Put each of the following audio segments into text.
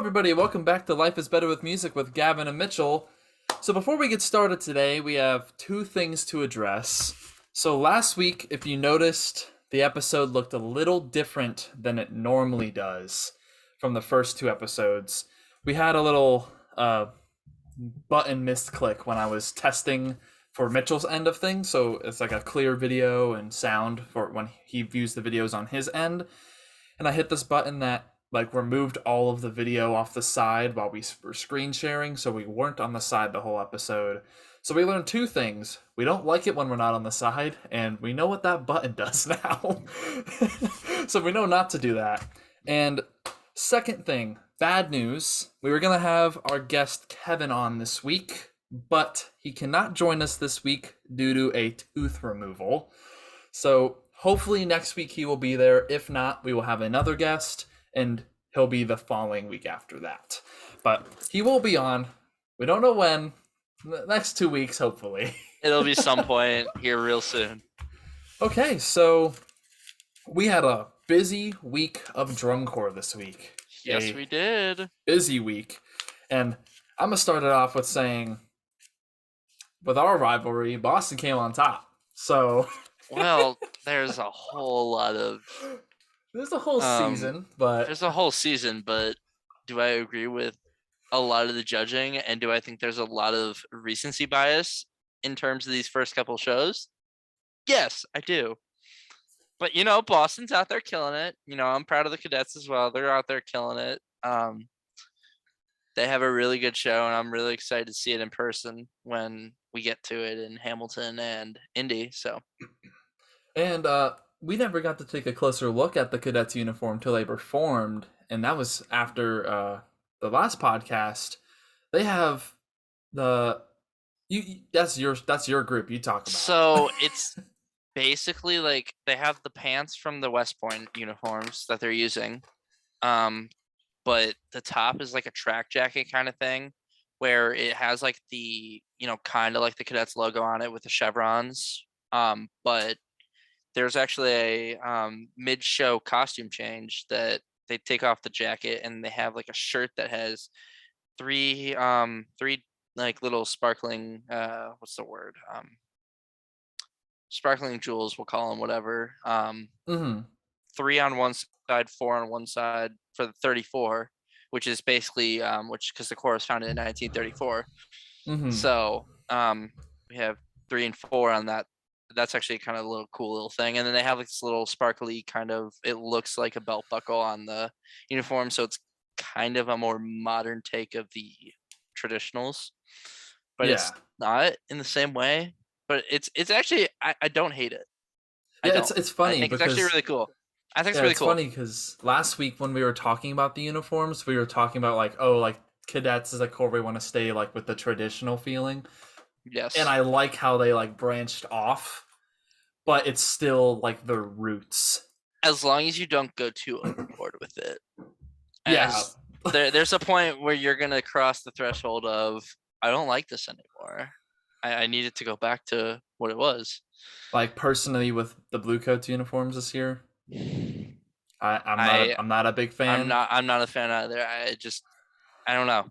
everybody. Welcome back to Life is Better with Music with Gavin and Mitchell. So, before we get started today, we have two things to address. So, last week, if you noticed, the episode looked a little different than it normally does from the first two episodes. We had a little button misclick when I was testing for Mitchell's end of things. So, it's like a clear video and sound for when he views the videos on his end. And I hit this button that removed all of the video off the side while we were screen sharing, so we weren't on the side the whole episode. So we learned two things. We don't like it when we're not on the side, and we know what that button does now. So we know not to do that. And second thing, bad news. We were going to have our guest Kevin on this week, but he cannot join us this week due to a tooth removal. So hopefully next week he will be there. If not, we will have another guest, and he'll be the following week after that. But he will be on. We don't know when. The next 2 weeks, hopefully. It'll be some point here real soon. Okay, so we had a busy week of drum corps this week. Yes, we did. Busy week. And I'm going to start it off with saying, with our rivalry, Boston came on top. So... Well, there's a whole lot of... There's a whole season, but... There's a whole season, but do I agree with a lot of the judging? And do I think there's a lot of recency bias in terms of these first couple shows? Yes, I do. But, Boston's out there killing it. I'm proud of the cadets as well. They're out there killing it. They have a really good show, and I'm really excited to see it in person when we get to it in Hamilton and Indy. So, and we never got to take a closer look at the cadets' uniform till they performed, and that was after the last podcast. They have that's your group you talk about. So it's basically like they have the pants from the West Point uniforms that they're using, but the top is like a track jacket kind of thing, where it has like the kind of like the cadets logo on it with the chevrons, but there's actually a mid-show costume change that they take off the jacket and they have like a shirt that has three like little sparkling what's the word, sparkling jewels, we'll call them, whatever. 3 on one side, 4 on one side for the 34, which is basically because the Corps was founded in 1934. So we have 3 and 4 on that. That's actually kind of a little cool little thing. And then they have like this little sparkly kind of, it looks like a belt buckle on the uniform. So it's kind of a more modern take of the traditionals, but it's not in the same way. But it's actually, I don't hate it. It's funny. I think it's actually really cool. I think it's really cool. It's funny because last week when we were talking about the uniforms, we were talking about cadets is a corps we want to stay with the traditional feeling. Yes. And I like how they branched off, but it's still the roots. As long as you don't go too overboard with it. Yeah. There's a point where you're gonna cross the threshold of I don't like this anymore. I need it to go back to what it was. Personally, with the Blue Coats uniforms this year, I'm not a big fan. I'm not a fan either. I don't know.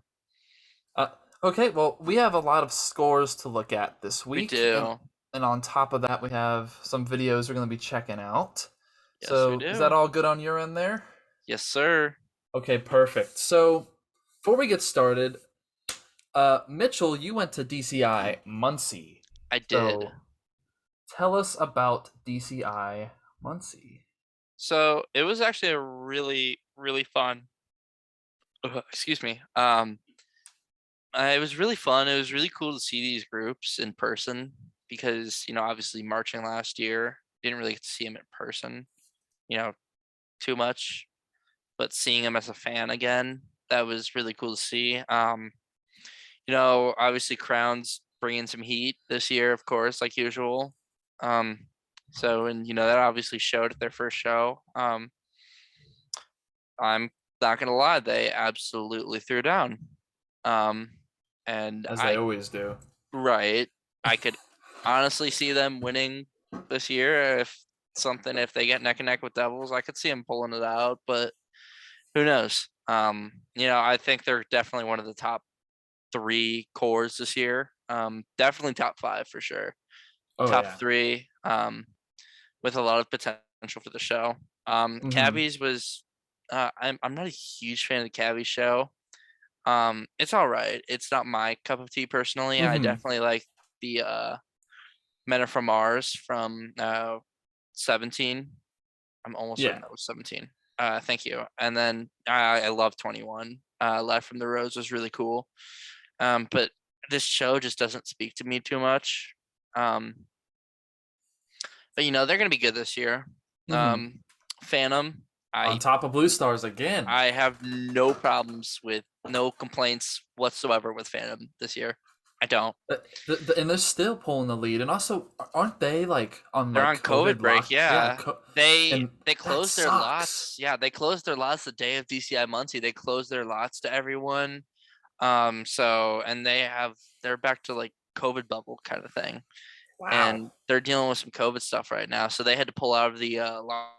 Okay, well, we have a lot of scores to look at this week. We do. And on top of that, we have some videos we're going to be checking out. Yes, so we do. Is that all good on your end there? Yes, sir. Okay, perfect. So before we get started, Mitchell, you went to DCI Muncie. I did. So tell us about DCI Muncie. So it was actually a really, really fun. Excuse me. It was really fun. It was really cool to see these groups in person because, obviously marching last year, didn't really get to see them in person, too much. But seeing them as a fan again, that was really cool to see. Obviously Crowns bringing some heat this year, of course, like usual. That obviously showed at their first show. I'm not gonna lie, they absolutely threw down. And as they always do. Right. I could honestly see them winning this year if they get neck and neck with Devils. I could see them pulling it out, but who knows? I think they're definitely one of the top 3 cores this year. Definitely top 5 for sure. Oh Top yeah. 3, with a lot of potential for the show. Mm-hmm. Cabby's was, I'm not a huge fan of the Cabby show. It's all right. It's not my cup of tea personally. I Mm-hmm. definitely like the Men Are From Mars from 17. I'm almost certain Yeah. that was 17. Thank you. And then I love 21. Live from the Rose was really cool. But this show just doesn't speak to me too much. Um, but they're gonna be good this year. Mm-hmm. Phantom, On I top of Blue Stars again. I have no complaints whatsoever with Phantom this year. I don't. And they're still pulling the lead, and also aren't they like on They're like on COVID COVID break, lock? Yeah, yeah. They and they that closed their sucks. lots. Yeah, they closed their lots the day of DCI Muncie. They closed their lots to everyone. And they're back to like COVID bubble kind of thing. Wow. And they're dealing with some COVID stuff right now. So they had to pull out of the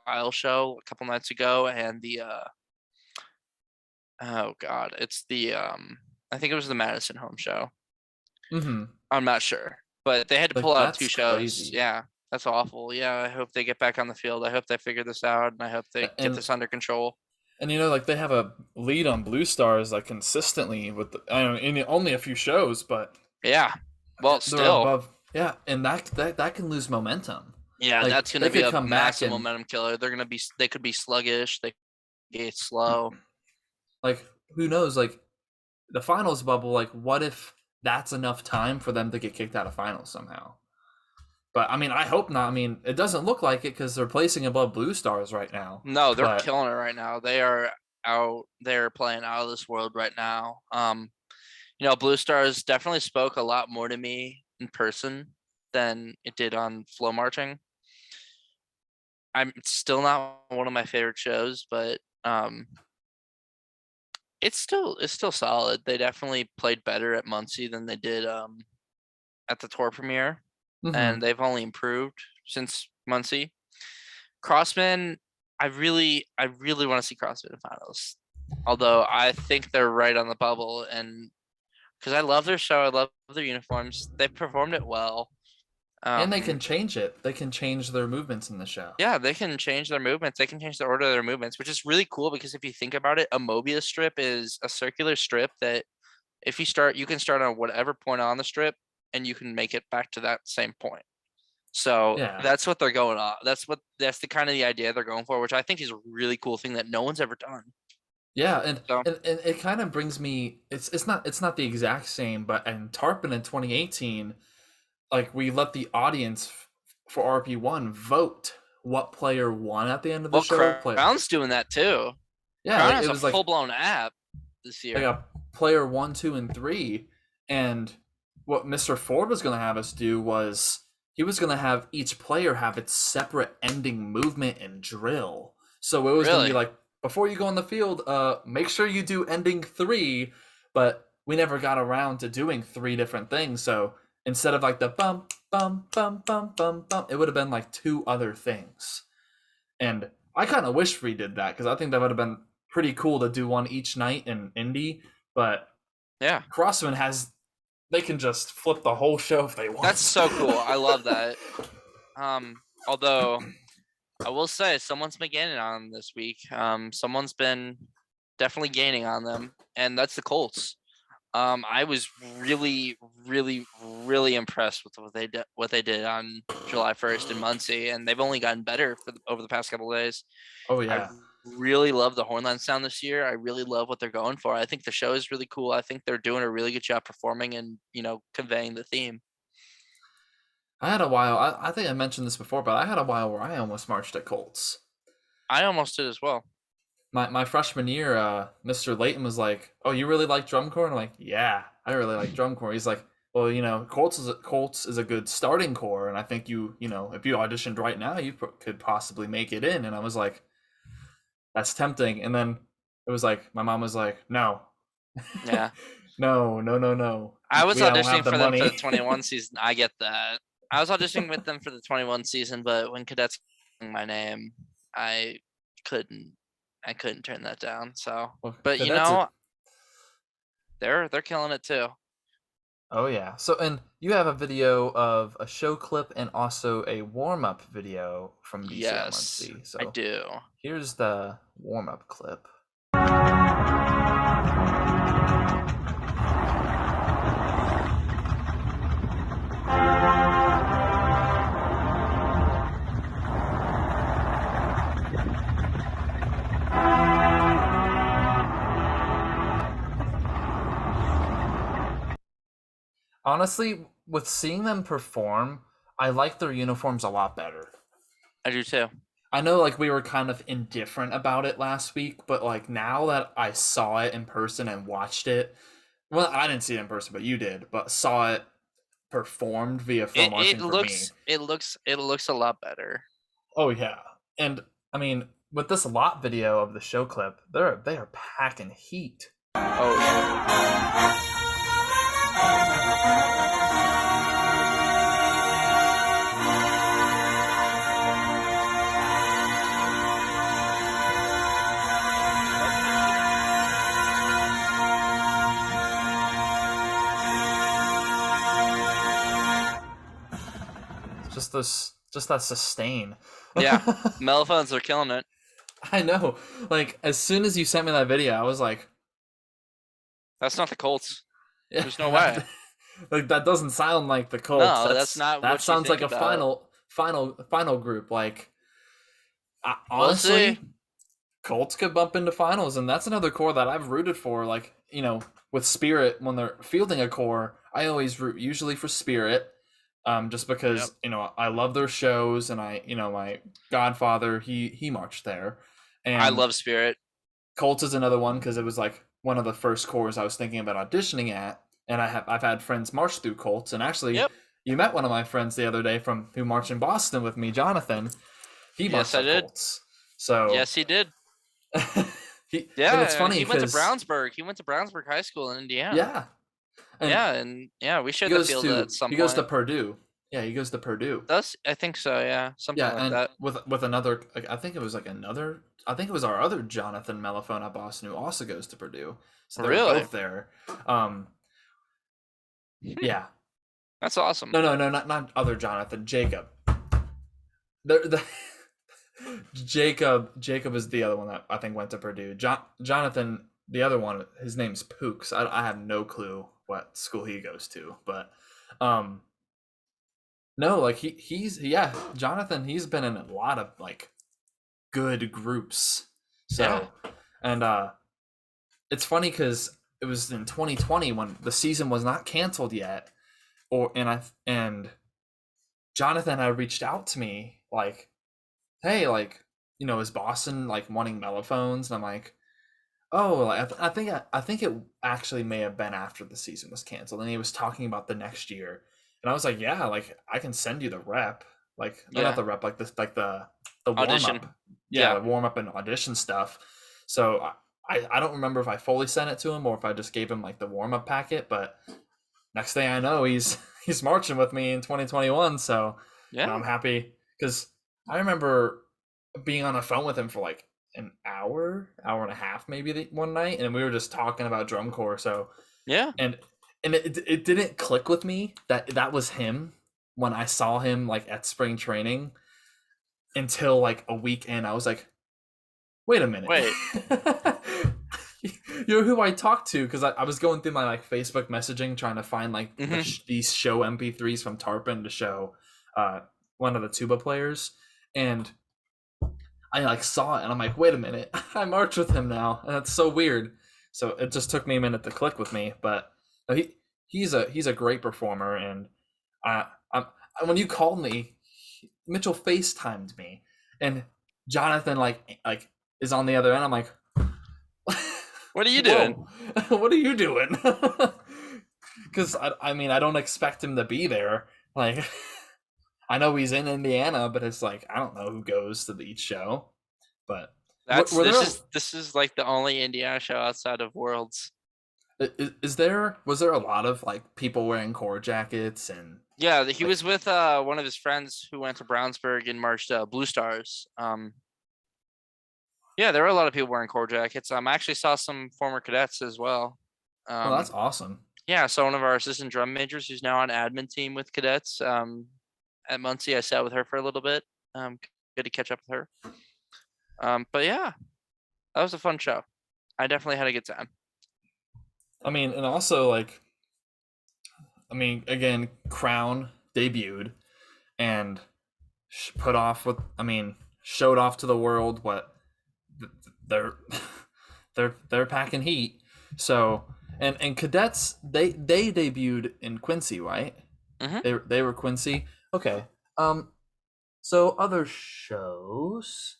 Lyle show a couple nights ago, and the oh god, it's the I think it was the Madison home show. Mm-hmm. I'm not sure, but they had to pull Like out 2 that's shows. crazy. Yeah, that's awful. Yeah, I hope they get back on the field. I hope they figure this out, and I hope they get And this under control. like they have a lead on Blue Stars like consistently with I don't know, in only a few shows, but Yeah. Well, they're still, above. Yeah, and that can lose momentum. yeah, Like that's gonna they be could a come back massive and momentum killer. They could be sluggish. They could get slow. like who knows? Like the finals bubble. Like what if that's enough time for them to get kicked out of finals somehow? But I mean, I hope not. I mean, it doesn't look like it because they're placing above Blue Stars right now. No, they're But killing it right now. They are out. They're playing out of this world right now. Blue Stars definitely spoke a lot more to me in person than it did on Flow Marching. It's still not one of my favorite shows, but it's still solid. They definitely played better at Muncie than they did at the tour premiere, mm-hmm. and they've only improved since Muncie. Crossman, I really want to see Crossman in finals. Although I think they're right on the bubble, and because I love their show, I love their uniforms. They performed it well. And they Um, can change it. They can change their movements in the show. yeah, they can change their movements. They can change the order of their movements, which is really cool because if you think about it, a Mobius strip is a circular strip that if you can start on whatever point on the strip and you can make it back to that same point. So Yeah. that's what they're going on. That's the kind of the idea they're going for, which I think is a really cool thing that no one's ever done. Yeah, and, So and, and it kind of brings me it's not the exact same, but in Tarpon in 2018, like we let the audience for RP1 vote what player won at the end of the well, show. Play. Crown's doing that too. Yeah, Crown like has it a was like full blown app this like year. a player 1, 2, and 3, and what Mr. Ford was going to have us do was he was going to have each player have its separate ending movement and drill. So it was going to be Really? like before you go on the field, make sure you do ending 3, but we never got around to doing 3 different things. So instead of like the bum bum bum bum bum bum, it would have been like 2 other things. And I kind of wish we did that because I think that would have been pretty cool to do one each night in Indy. But Yeah. Crossman they can just flip the whole show if they want. That's so cool. I love that. Although I will say someone's been gaining on them this week. Someone's been definitely gaining on them, and that's the Colts. I was really, really, really impressed with what they did on July 1st in Muncie, and they've only gotten better over the past couple of days. Oh I yeah. really love the Hornline sound this year. I really love what they're going for. I think the show is really cool. I think they're doing a really good job performing and conveying the theme. I had a while. I think I mentioned this before, but I had a while where I almost marched at Colts. I almost did as well. My freshman year, Mr. Layton was like, "Oh, you really like drum corps?" And I'm like, "Yeah, I really like drum corps." He's like, "Well, Colts is a good starting corps, and I think if you auditioned right now, you could possibly make it in." And I was like, "That's tempting." And then it was like my mom was like, "No, Yeah. no, no, no, no. I was We don't have auditioning the for them for the money." 21 season. I get that. I was auditioning with them for the 21 season, but when cadets my name, I couldn't I couldn't turn that down. So, Well, but they're killing it too. Oh yeah. So, and you have a video of a show clip and also a warm-up video from DCI Yes, Muncie. I So do. here's the warm-up clip. Honestly, with seeing them perform, I like their uniforms a lot better. I do too. I know like we were kind of indifferent about it last week, but like now that I saw it in person and watched it, well, I didn't see it in person, but you did, but saw it performed via film watching for me. It looks a lot better. Oh yeah. And I mean, with this lot video of the show clip, they are packing heat. Oh yeah. Just that sustain. Yeah, mellophones are killing it. I know. Like as soon as you sent me that video, I was like, "That's not the Colts. There's no way." Like that doesn't sound like the Colts. No, that's not. That what sounds like a about. final group. Like honestly, Colts could bump into finals, and that's another core that I've rooted for. Like with Spirit when they're fielding a core, I always root usually for Spirit. Just because I love their shows, and my godfather he marched there, and I love Spirit. Colts is another one because it was like one of the first cores I was thinking about auditioning at, and I've had friends march through Colts, and actually you met one of my friends the other day who marched in Boston with me, Jonathan. He marched at Colts. So yes, he did. And it's funny he went to Brownsburg. He went to Brownsburg High School in Indiana. Yeah. We shared the field at some point. He goes to Purdue. Yeah, he goes to Purdue. I think so, yeah. Something like that. With another, I think it was our other Jonathan Mellophone at Boston who also goes to Purdue. So they're both there. Yeah. That's awesome. No, not other Jonathan, Jacob. Jacob is the other one that I think went to Purdue. Jonathan, the other one, his name's Pooks. I have no clue what school he goes to, but no, like Jonathan, he's been in a lot of like good groups. So and it's funny because it was in 2020 when the season was not canceled yet, and Jonathan had reached out to me like, hey, like, is Boston like wanting mellophones? And I'm like, oh, like, I think it actually may have been after the season was canceled, and he was talking about the next year, and I was like, yeah, like I can send you the rep, like not the rep, like this, like the audition, warm up, the warm up and audition stuff. So I don't remember if I fully sent it to him or if I just gave him like the warm up packet, but next thing I know, he's marching with me in 2021. So I'm happy because I remember being on the phone with him for like an hour and a half, maybe one night, and we were just talking about drum corps. So and it didn't click with me that was him when I saw him like at spring training until like a week in. I was like, wait a minute, you're who I talked to, because I was going through my like Facebook messaging trying to find like these show MP3s from Tarpon to show one of the tuba players, and I like saw it and I'm like, wait a minute, I march with him now, and that's so weird. So it just took me a minute to click with me, but he's a great performer, and when you called me, Mitchell FaceTimed me, and Jonathan like is on the other end. I'm like, what are you doing? What are you doing? Because I mean, I don't expect him to be there. Like, I know he's in Indiana, but it's like I don't know who goes to each show. But this is like the only Indiana show outside of Worlds. Was there a lot of like people wearing core jackets? And he was with one of his friends who went to Brownsburg and marched Blue Stars. Yeah, there were a lot of people wearing core jackets. I actually saw some former cadets as well. Well, that's awesome. Yeah, so one of our assistant drum majors who's now on admin team with cadets at Muncie. I sat with her for a little bit. Good to catch up with her. But yeah, that was a fun show. I definitely had a good time. I mean, and also like, I mean, again, Crown debuted and showed off to the world what they're they're packing heat. So and cadets they debuted in Quincy, right? Mm-hmm. They were Quincy. Okay. So other shows.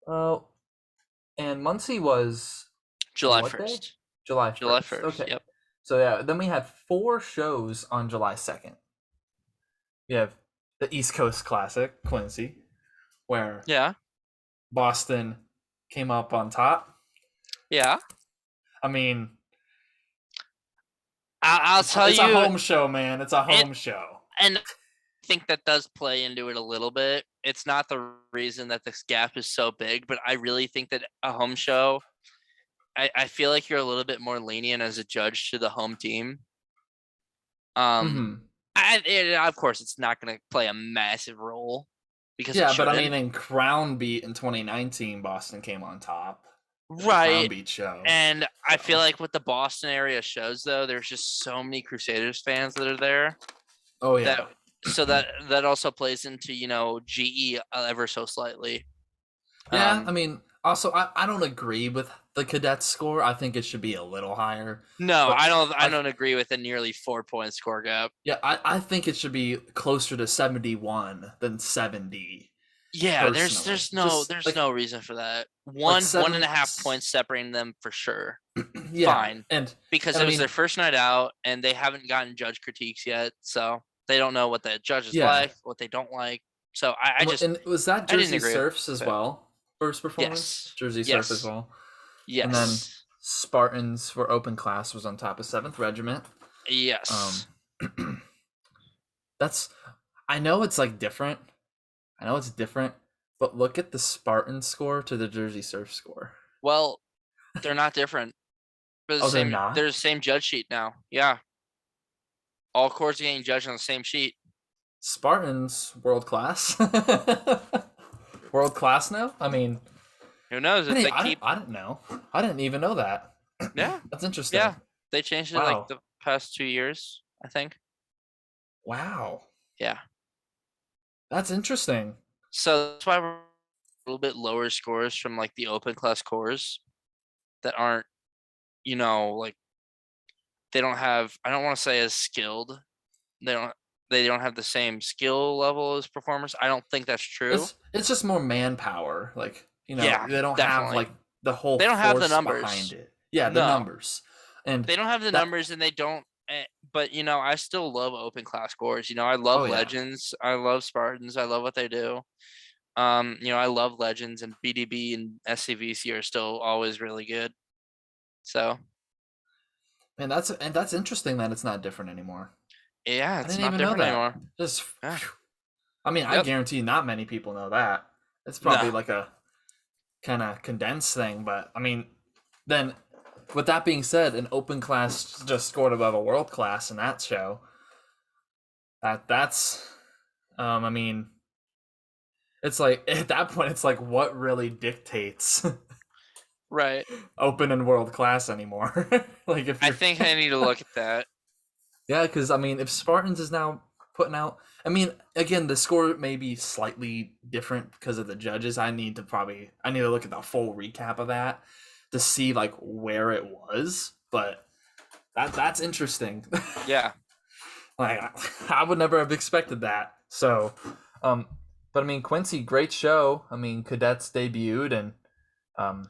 And Muncie was July what day? 1st. July July 1st. 1st. Okay. Yep. So yeah, then we had 4 shows on July 2nd. We have the East Coast Classic, Quincy, where Yeah. Boston came up on top. Yeah. I mean, I'll tell it's you, a home show, man. It's a home show. And I think that does play into it a little bit. It's not the reason that this gap is so big, but I really think that a home show, I feel like you're a little bit more lenient as a judge to the home team. Of course, it's not going to play a massive role because yeah, but I mean, in Crown Beat in 2019, Boston came on top. Right. Crown Beat show. And I feel like with the Boston area shows, though, there's just so many Crusaders fans that are there. Oh yeah. So that also plays into GE ever so slightly. Yeah, I mean, also I don't agree with the Cadets score. I think it should be a little higher. No, I don't agree with a nearly 4-point score gap. Yeah, I think it should be closer to 71 than 70. Yeah, there's no reason for that. 1.5 points separating them for sure. Yeah, fine. Because it was their first night out and they haven't gotten judge critiques yet, so they don't know what the judges like, what they don't like. So I just and was that Jersey Surfs as well? First performance? Yes. Jersey Surf as well. Yes. And then Spartans for open class was on top of 7th Regiment. Yes. I know it's like different. I know it's different, but look at the Spartan score to the Jersey Surf score. Well, they're not different. They're the same judge sheet now. Yeah. All cores are getting judged on the same sheet. Spartans world class. World class now? I mean, who knows if they keep I didn't know. I didn't even know that. Yeah. That's interesting. Yeah. They changed it like the past 2 years, I think. Wow. Yeah. That's interesting. So that's why we're a little bit lower scores from like the open class cores that aren't, like they don't have, I don't want to say as skilled. They don't have the same skill level as performers. I don't think that's true. It's just more manpower. Like, they don't definitely. have like the whole they don't force have the numbers behind it. Yeah, the numbers. And they don't have the numbers and they don't but I still love open class scores. I love Legends. I love Spartans. I love what they do. I love Legends, and BDB and SCVC are still always really good. So and that's interesting that it's not different anymore. Yeah, it's not different anymore. I mean, I guarantee not many people know that. It's probably like a kind of condensed thing, but I mean, then with that being said, an open class just scored above a world class in that show. That's I mean, it's like at that point it's like what really dictates right open and world class anymore. Like if I think I need to look at that. Yeah, because I mean, if Spartans is now putting out, I mean, again, the score may be slightly different because of the judges. I need to look at the full recap of that to see like where it was. But that's interesting. Yeah, like I would never have expected that. So, but I mean, Quincy, great show. I mean, Cadets debuted and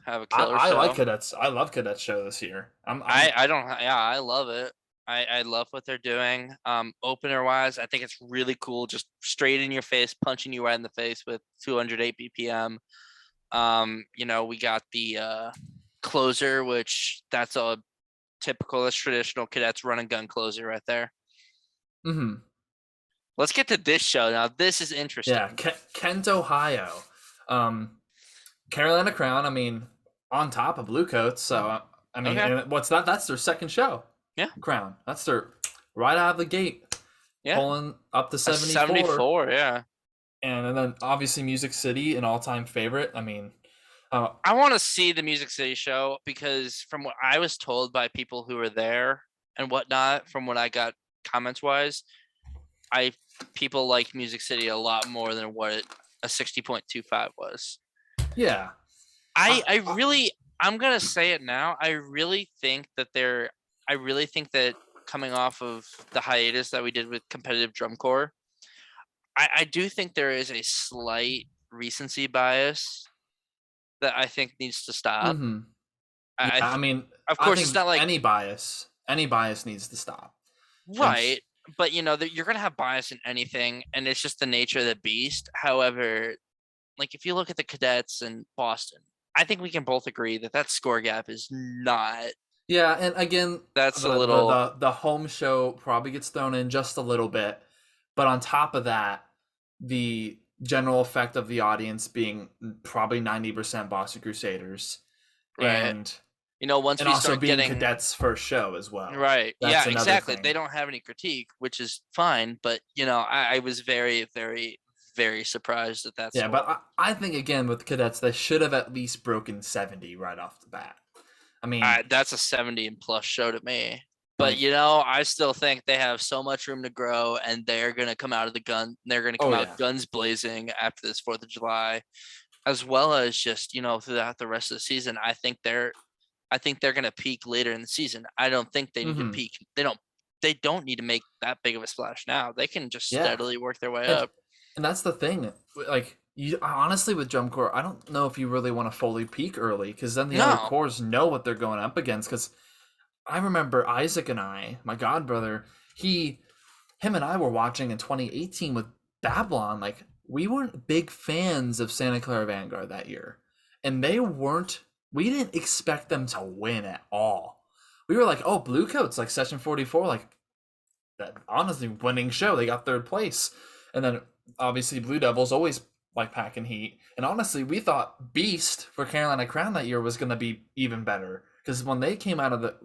have a killer show. I like Cadets. I love Cadets show this year. I love it. I love what they're doing. Opener wise, I think it's really cool. Just straight in your face, punching you right in the face with 208 BPM. We got the closer, which that's a typical, that's traditional Cadets run and gun closer right there. Mm-hmm. Let's get to this show now. This is interesting. Yeah, Kent, Ohio. Carolina Crown, I mean, on top of Bluecoats. So, I mean, Okay. and what's that? That's their second show. Yeah. Crown. That's their right out of the gate. Yeah. Pulling up to A 74. 74, yeah. And then obviously Music City, an all-time favorite. I mean, I want to see the Music City show because from what I was told by people who were there and whatnot, from what I got comments-wise, people like Music City a lot more than what a 60.25 was. yeah. I'm gonna say it now. I really think that coming off of the hiatus that we did with competitive drum corps, I do think there is a slight recency bias that I think needs to stop. Mm-hmm. Yeah, I mean, of I course think it's not like any bias needs to stop. right, but you're gonna have bias in anything, and it's just the nature of the beast. However, like if you look at the Cadets in Boston, I think we can both agree that score gap is not. Yeah, and again, That's a little. the home show probably gets thrown in just a little bit, but on top of that, the general effect of the audience being probably 90% Boston Crusaders, Right. and Once and we also start being getting Cadets' first show as well. right, That's yeah, another exactly. thing. They don't have any critique, which is fine. But I was very, very, very surprised at that. Yeah, score. but I think again with Cadets, they should have at least broken 70 right off the bat. I mean, that's a 70 and plus show to me. But like, I still think they have so much room to grow, and they're gonna come out of the gun. They're gonna come out guns blazing after this 4th of July, as well as just throughout the rest of the season. I think they're gonna peak later in the season. I don't think they need to peak. They don't need to make that big of a splash now. They can just steadily work their way up. And that's the thing. Like, honestly, with drum corps, I don't know if you really want to fully peak early, because then the other corps know what they're going up against. Because I remember Isaac and I, my god brother, him and I were watching in 2018 with Babylon. Like, we weren't big fans of Santa Clara Vanguard that year, and we didn't expect them to win at all. We were like, oh, Bluecoats, like Session 44, like that honestly winning show. They got 3rd place, and then obviously Blue Devils always like packing heat. And honestly, we thought Beast for Carolina Crown that year was going to be even better, because when they came out of the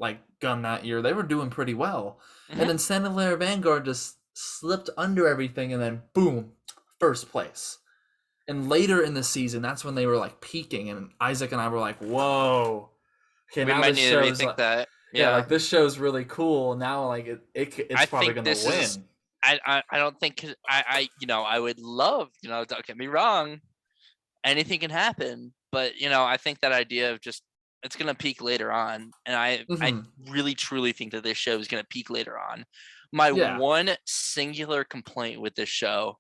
gun that year, they were doing pretty well. Mm-hmm. And then Santa Clara Vanguard just slipped under everything, and then boom, 1st place. And later in the season, that's when they were like peaking, and Isaac and I were like, whoa, okay, we now might this need to rethink like, that. Yeah, like this show's really cool. Now, like it's probably gonna win. I don't think I would love, don't get me wrong, anything can happen, but I think that idea of just it's gonna peak later on, and I really truly think that this show is gonna peak later on. My one singular complaint with this show,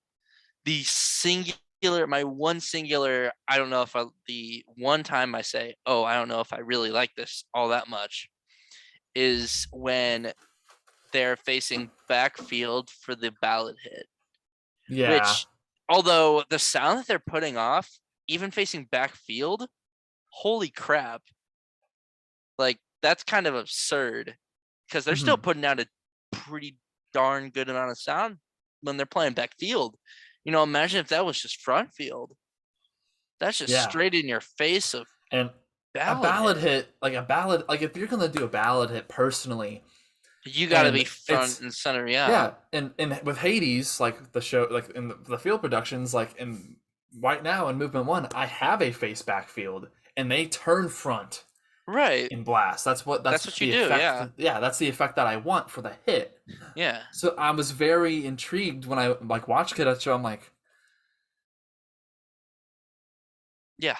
my one singular, I don't know if the one time I say, oh, I don't know if I really like this all that much, is when they're facing backfield for the ballad hit. Yeah. Which, although the sound that they're putting off, even facing backfield, holy crap. Like, that's kind of absurd, because they're still putting out a pretty darn good amount of sound when they're playing backfield. Imagine if that was just front field. That's just straight in your face of and a ballad hit, like if you're gonna do a ballad hit personally, you gotta be front and center. Yeah, and with Hades, like the show, like in the field productions, like in right now in Movement 1, I have a face backfield, and they turn front. Right. In blast. That's what you do. Yeah, that's the effect that I want for the hit. Yeah. So I was very intrigued when I watched Cadet Show. I'm like, yeah.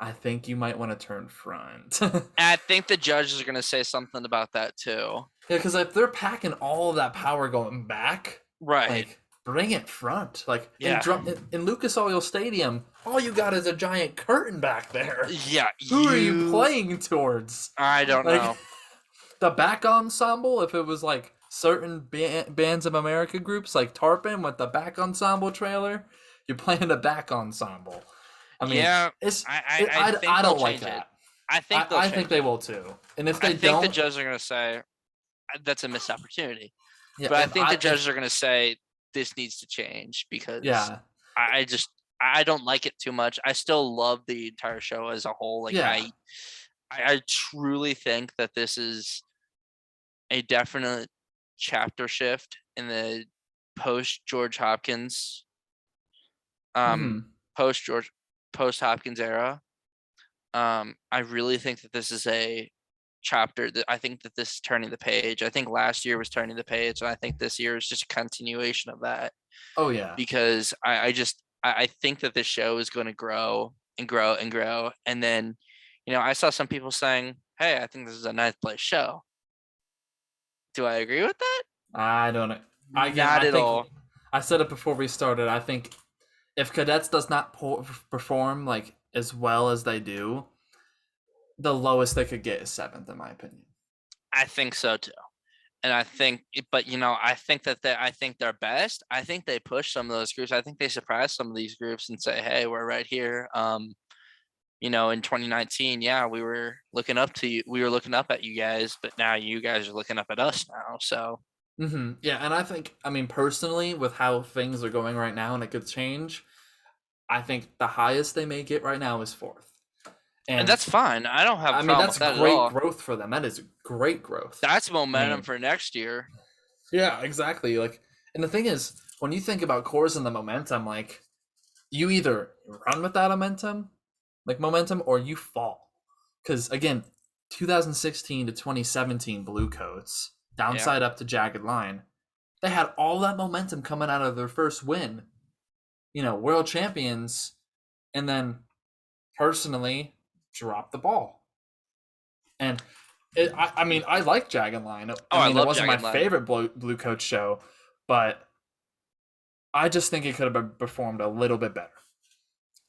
I think you might want to turn front. I think the judges are going to say something about that too. Yeah, because if they're packing all of that power going back, right? Like, bring it front. Like, in Lucas Oil Stadium, all you got is a giant curtain back there. Yeah. Who are you playing towards? I don't know. The back ensemble, if it was like certain Bands of America groups like Tarpon with the back ensemble trailer, you're playing the back ensemble. I mean, I don't like that. I think they will too. And if they don't, I think the judges are going to say that's a missed opportunity. Yeah, but I think the judges are going to say this needs to change, because I just I don't like it too much. I still love the entire show as a whole. Like Yeah. I truly think that this is a definite chapter shift in the post George Hopkins, Mm-hmm. post Hopkins era. I really think that this is a chapter that I think that this is turning the page. I think last year was turning the page, and I think this year is just a continuation of that. Oh yeah. Because I think that this show is going to grow and grow and grow. And then, I saw some people saying, "Hey, I think this is a ninth place show." Do I agree with that? I don't know. Not at all. I said it before we started. I think if Cadets does not perform like as well as they do, the lowest they could get is 7th, in my opinion. I think so too. And I think, but I think that I think they're best. I think they push some of those groups. I think they surprise some of these groups and say, "Hey, we're right here." In 2019, yeah, we were looking up to you. We were looking up at you guys, but now you guys are looking up at us now. So. Mm-hmm. Yeah, and I think, personally, with how things are going right now, and it could change, I think the highest they may get right now is 4th. And that's fine. I don't have a problem with that at all. That's great growth for them. That is great growth. That's momentum for next year. Yeah, exactly. Like, and the thing is, when you think about cores and the momentum, like, you either run with that momentum, or you fall. Because, again, 2016 to 2017 Blue Coats, downside up to jagged line, they had all that momentum coming out of their first win. World champions, and then, personally, drop the ball. And I like Jagged Line. I love it wasn't my favorite Blue Coat show, but I just think it could have performed a little bit better.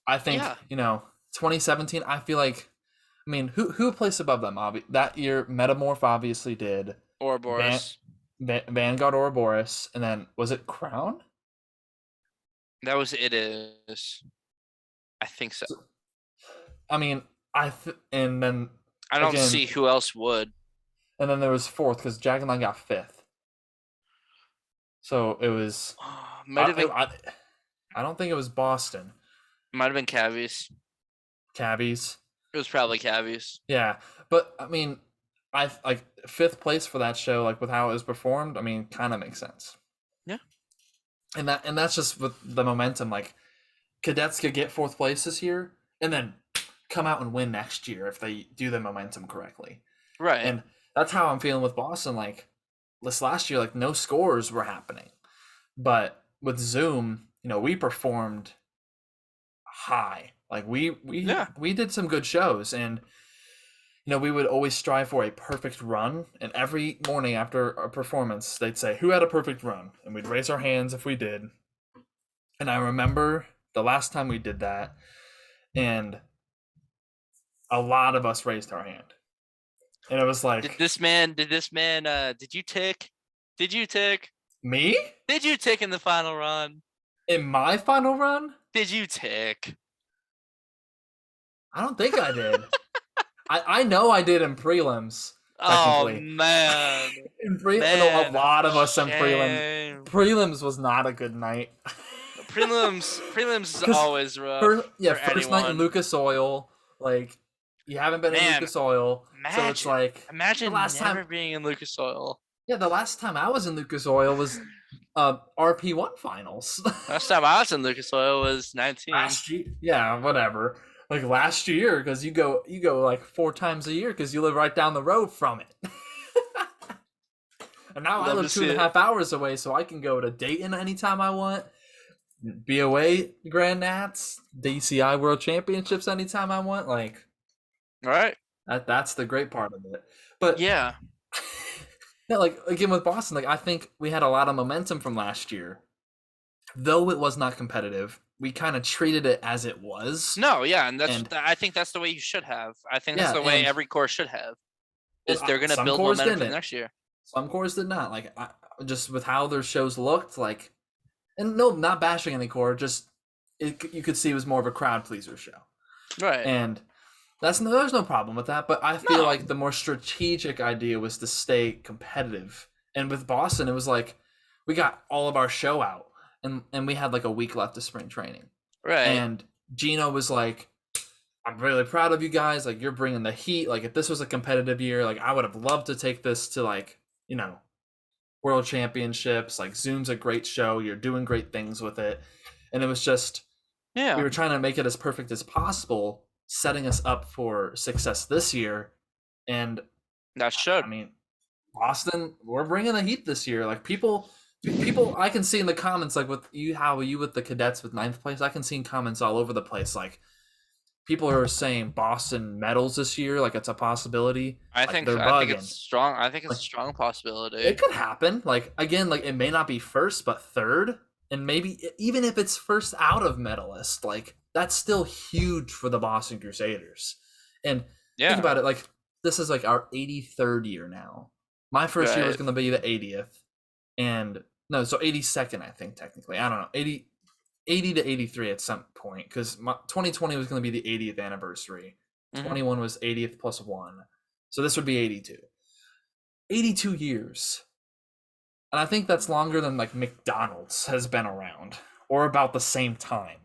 I think 2017. I feel like, who placed above them? That year, Metamorph obviously did. Ouroboros. Vanguard, Ouroboros, and then was it Crown? That was it. Is I think so. And then I don't see who else would. And then there was 4th because Jagged Line got 5th. So it was. I don't think it was Boston. Might have been Cavies. Cavies. It was probably Cavies. Yeah, but I 5th place for that show, like with how it was performed. Kind of makes sense. Yeah. And that's just with the momentum. Like, Cadets could get 4th place this year, and then come out and win next year if they do the momentum correctly. Right. And that's how I'm feeling with Boston. Like, this last year, like, no scores were happening. But with Zoom, we performed high. Like, we did some good shows, and we would always strive for a perfect run. And every morning after a performance, they'd say, "Who had a perfect run?" And we'd raise our hands if we did. And I remember the last time we did that, and a lot of us raised our hand. And it was like, did you tick? Did you tick? Me? Did you tick in the final run? In my final run? Did you tick? I don't think I did. I know I did in prelims. Oh, man. A lot of us in prelims. Prelims was not a good night. Prelims is always rough. First night in Lucas Oil. Like, you haven't been in Lucas Oil. So it's like, imagine never being in Lucas Oil. Yeah, the last time I was in Lucas Oil was RP1 finals. Last time I was in Lucas Oil was 19. Last year, yeah, whatever. Like last year, because you go like 4 times a year because you live right down the road from it. And now I live 2.5 hours away, so I can go to Dayton anytime I want. BOA Grand Nats, DCI World Championships anytime I want. Like, all right, that's the great part of it. But yeah, like again with Boston, like I think we had a lot of momentum from last year, though it was not competitive. We kind of treated it as it was. No, yeah, and I think that's the way you should have. I think that's the way every course should have. Is they're going to build momentum for next year. Some cores did not. Like just with how their shows looked, like, and no, not bashing any core, just you could see it was more of a crowd pleaser show. Right. And there's no problem with that. But I feel like the more strategic idea was to stay competitive. And with Boston, it was like we got all of our show out. And we had like a week left of spring training. Right. And Gino was like, I'm really proud of you guys. Like, you're bringing the heat. Like, if this was a competitive year, like, I would have loved to take this to, like, world championships. Like, Zoom's a great show. You're doing great things with it. And it was just, we Yeah. were trying to make it as perfect as possible, setting us up for success this year. And That showed. I mean, Boston, we're bringing the heat this year. Like, people I can see in the comments, like with you, how you with the cadets with 9th place, I can see in comments all over the place, like people are saying Boston medals this year, like it's a possibility. Like, they're I think bugging. it's strong. I think it's Like, a strong it possibility. could happen. Like, again, like it may not be first, but third, and maybe even if it's first out of medalist, like that's still huge for the Boston Crusaders. And think Yeah. about it, like this is like our 83rd year now. My first year was Right. going to be the 80th, and no, so 82nd, I think technically. I don't know, 80 to 83 at some point, because 2020 was going to be the 80th anniversary. Mm-hmm. 21 was 80th plus 1, so this would be 82. 82 years. And I think that's longer than like McDonald's has been around, or about the same time.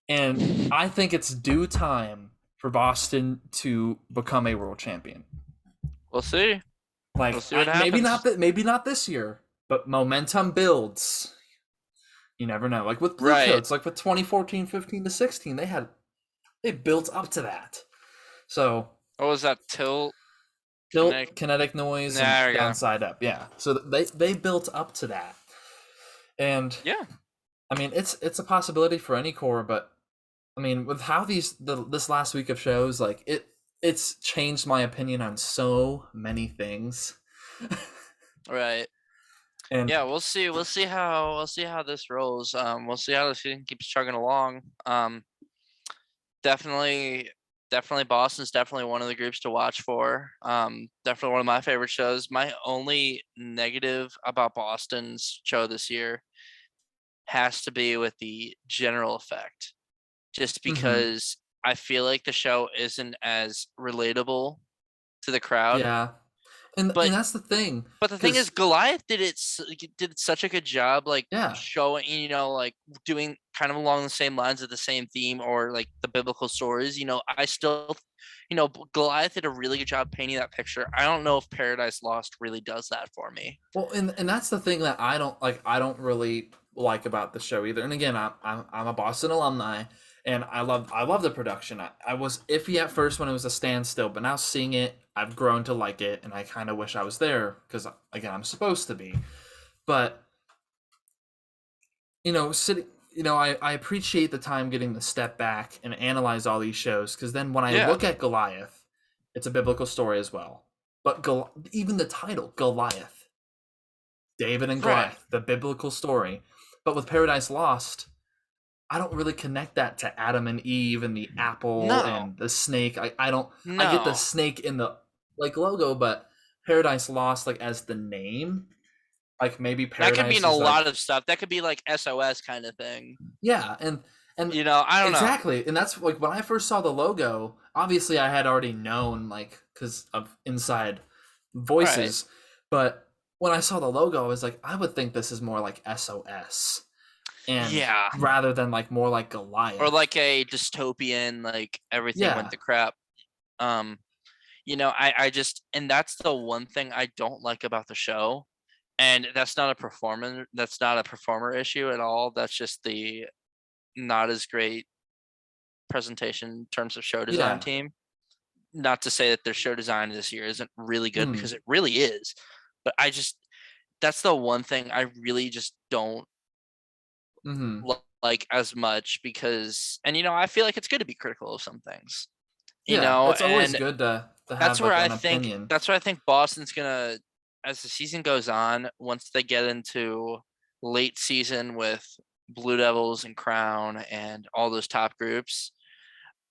And I think it's due time for Boston to become a world champion. We'll see. Like, We'll see what maybe happens. maybe not this year, but momentum builds. You never know. Like with Blue Right. Coats, like with 2014, 15 to 16, they built up to that. So What was that? Tilt. tilt, kinetic noise, and There we go. downside up. Yeah. So they built up to that. And Yeah. I mean, it's a possibility for any core, but I mean, with how this last week of shows, like it's changed my opinion on so many things. Right. And Yeah, we'll see. We'll see how this rolls. We'll see how the season keeps chugging along. Definitely Boston's definitely one of the groups to watch for. Definitely one of my favorite shows. My only negative about Boston's show this year has to be with the general effect. Just because I feel like the show isn't as relatable to the crowd. yeah, and But that's the thing. But the thing is, Goliath did such a good job, like Yeah, showing, like doing kind of along the same lines of the same theme, or like the biblical stories. I still, Goliath did a really good job painting that picture. I don't know if Paradise Lost really does that for me. well, and that's the thing that I don't like. I don't really like about the show either. And again, I'm a Boston alumni, and I love the production. I was iffy at first when it was a standstill, but now seeing it, I've grown to like it, and I kind of wish I was there because again, I'm supposed to be. But sitting, I appreciate the time getting to step back and analyze all these shows, because then when I Yeah. look at Goliath, it's a biblical story as well. But even the title, Goliath, David and Goliath, Right. the biblical story. But with Paradise Lost, I don't really connect that to Adam and Eve and the apple No. and the snake. I don't. No. I get the snake in the like logo, but Paradise Lost, like as the name, like maybe Paradise. That could mean a lot of stuff. That could be like SOS kind of thing. Yeah, and I don't know. Exactly, and that's like when I first saw the logo. Obviously, I had already known, like, because of Inside Voices, Right. But when I saw the logo, I was like, I would think this is more like SOS, and rather than like more like Goliath, or like a dystopian, like everything went to crap. I just, and that's the one thing I don't like about the show, and that's not a performer issue at all. That's just the not as great presentation in terms of show design team. Not to say that their show design this year isn't really good, because it really is, but that's the one thing I really just don't like as much, because, and I feel like it's good to be critical of some things. It's always good to have that's where like, an I think opinion. that's where I think Boston's gonna, as the season goes on, once they get into late season with Blue Devils and Crown and all those top groups,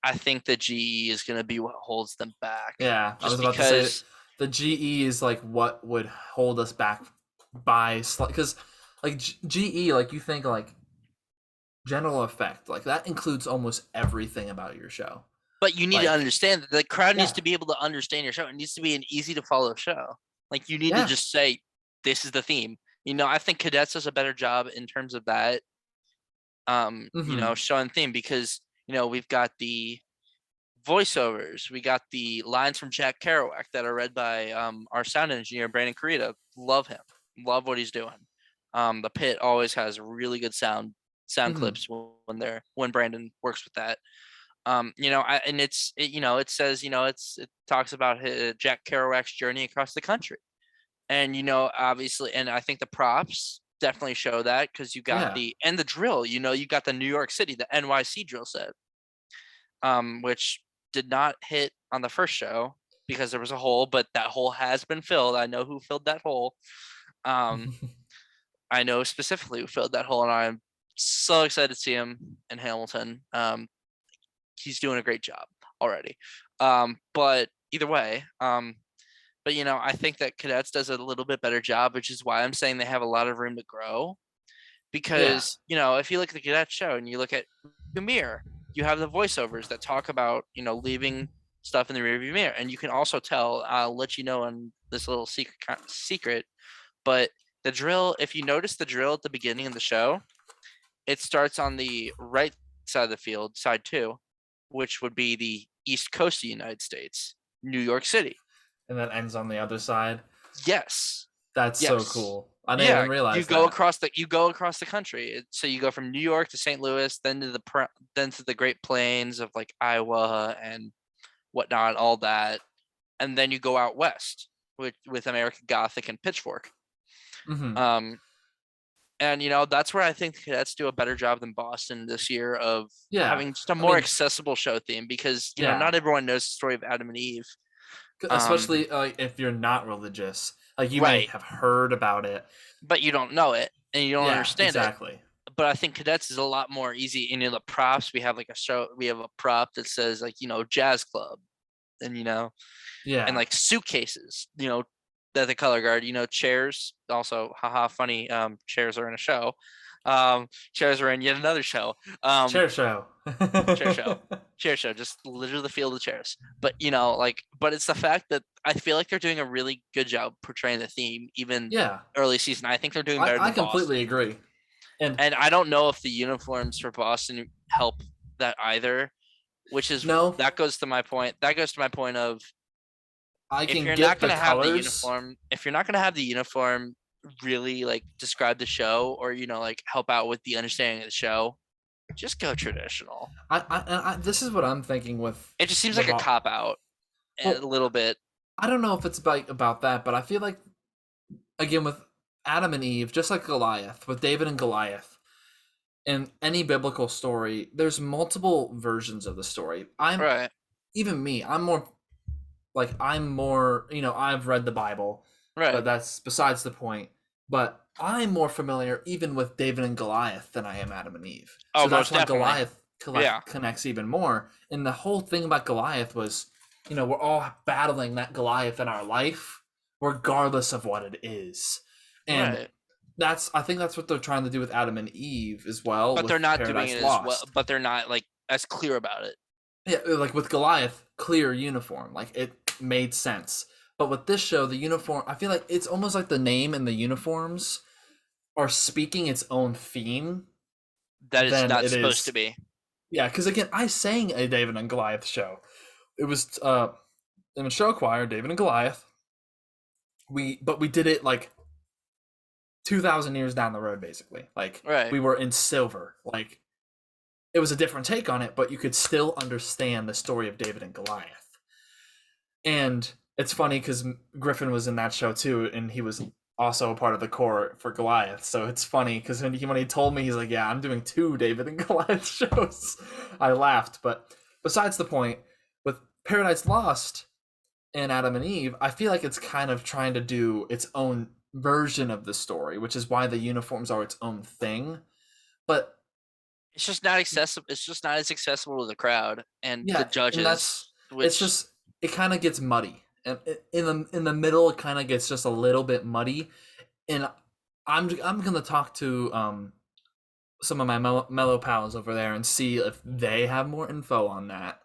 I think the GE is gonna be what holds them back. Yeah, I was about to say the GE is like what would hold us back by, because like GE, like you think like general effect, like that includes almost everything about your show. But you need to understand that the crowd needs to be able to understand your show. It needs to be an easy to follow show. Like, you need to just say, this is the theme. I think Cadets does a better job in terms of that. showing theme because, we've got the voiceovers, we got the lines from Jack Kerouac that are read by our sound engineer, Brandon Carita. Love him. Love what he's doing. The Pit always has really good sound clips when Brandon works with that. It says, it talks about Jack Kerouac's journey across the country. And, obviously, and I think the props definitely show that because you got the drill, you got the New York City, the NYC drill set, which did not hit on the first show because there was a hole, but that hole has been filled. I know who filled that hole. I know specifically who filled that hole, and I'm so excited to see him in Hamilton. He's doing a great job already. But either way, I think that Cadets does a little bit better job, which is why I'm saying they have a lot of room to grow. Because, if you look at the Cadet show and you look at Mirror, you have the voiceovers that talk about, leaving stuff in the rearview mirror. And you can also tell, I'll let you know on this little secret, but the drill, if you notice the drill at the beginning of the show, it starts on the right side of the field, side 2, which would be the East Coast of the United States, New York City. And then ends on the other side? Yes. That's so cool. I didn't even realize you go across the country. So you go from New York to St. Louis, then to the Great Plains of like Iowa and whatnot, all that, and then you go out west with American Gothic and Pitchfork. And that's where I think the Cadets do a better job than Boston this year of having just a more accessible show theme because not everyone knows the story of Adam and Eve, especially if you're not religious. Like you may have heard about it, but you don't know it and you don't understand it. But I think Cadets is a lot more easy. In the props, we have we have a prop that says like jazz club, and and like suitcases, that the color guard, chairs. Also, funny. Chairs are in a show. Chairs are in yet another show. Chair show. Chair show. Just literally the field of chairs. But but it's the fact that I feel like they're doing a really good job portraying the theme, even early season. I think they're doing better. I completely agree. And I don't know if the uniforms for Boston help that either. Which is that goes to my point. That goes to my point of if you're not going to have the uniform, really like describe the show or help out with the understanding of the show, just go traditional. I this is what I'm thinking with it. Just seems like a cop out a little bit. I don't know if it's about that, but I feel like again with Adam and Eve, just like Goliath, with David and Goliath, in any biblical story, there's multiple versions of the story. Even me, I'm more I've read the Bible, but that's besides the point. But I'm more familiar even with David and Goliath than I am Adam and Eve. Oh, so that's why definitely. Goliath connects even more. And the whole thing about Goliath was, we're all battling that Goliath in our life, regardless of what it is. And I think that's what they're trying to do with Adam and Eve as well. But they're not doing it as well. But they're not as clear about it. Yeah, like with Goliath, clear uniform, like it made sense. But with this show, the uniform, I feel like it's almost like the name and the uniforms are speaking its own theme. That is not supposed to be. Yeah, because again, I sang a David and Goliath show. It was in a show choir, David and Goliath. But we did it like 2,000 years down the road, basically. Like we were in silver. Like it was a different take on it, but you could still understand the story of David and Goliath. And it's funny because Griffin was in that show too, and he was also a part of the core for Goliath. So it's funny because when he told me, he's like, yeah, I'm doing 2 David and Goliath shows. I laughed. But besides the point, with Paradise Lost and Adam and Eve, I feel like it's kind of trying to do its own version of the story, which is why the uniforms are its own thing. But it's just not accessible. It's just not as accessible to the crowd and the judges. It kind of gets muddy. And in the middle, it kind of gets just a little bit muddy, and I'm gonna talk to some of my mellow pals over there and see if they have more info on that.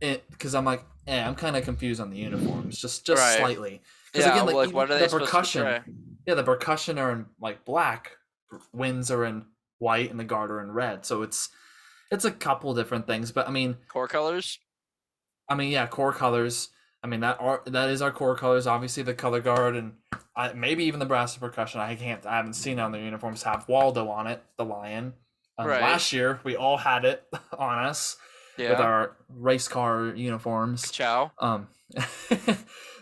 Because I'm like, I'm kind of confused on the uniforms, just slightly. Because again, like what are they the percussion? Yeah, the percussion are in like black, winds are in white and the garter in red. So it's a couple different things, but I mean, core colors. Yeah, core colors. I mean that is our core colors. Obviously, the color guard and maybe even the brass percussion. I haven't seen it on their uniforms have Waldo on it, the lion. Right. Last year we all had it on us with Yeah. our race car uniforms. Ciao.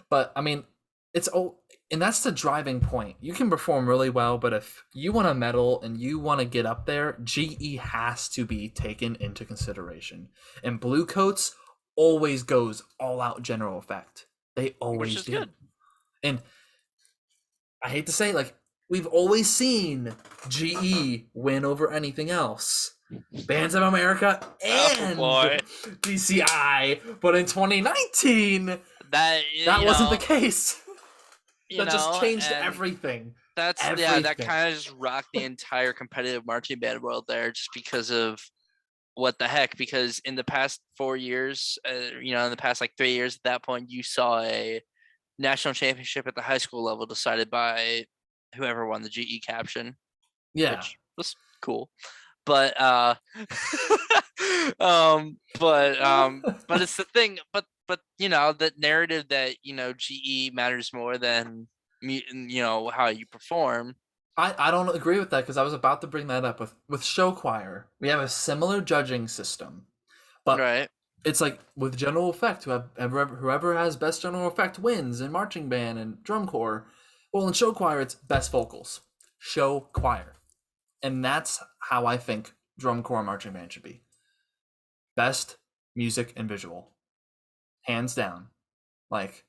But I mean, and that's the driving point. You can perform really well, but if you want to medal and you want to get up there, GE has to be taken into consideration. And Blue Coats always goes all out general effect. They always Which is do. good. And I hate to say, like, we've always seen GE win over anything else. Bands of America and DCI, but in 2019, that wasn't the case. That just changed everything. That kind of just rocked the entire competitive marching band world there, just because of what the heck. Because in the past 4 years, in the past like 3 years, at that point, you saw a national championship at the high school level decided by whoever won the GE caption. Yeah, which was cool. But but it's the thing. But that narrative that GE matters more than how you perform. I don't agree with that, because I was about to bring that up with show choir. We have a similar judging system, but right. It's like with general effect, whoever has best general effect wins in marching band and drum corps. Well, in show choir, it's best vocals, show choir, and that's how I think drum corps and marching band should be. Best music and visual, hands down. Like,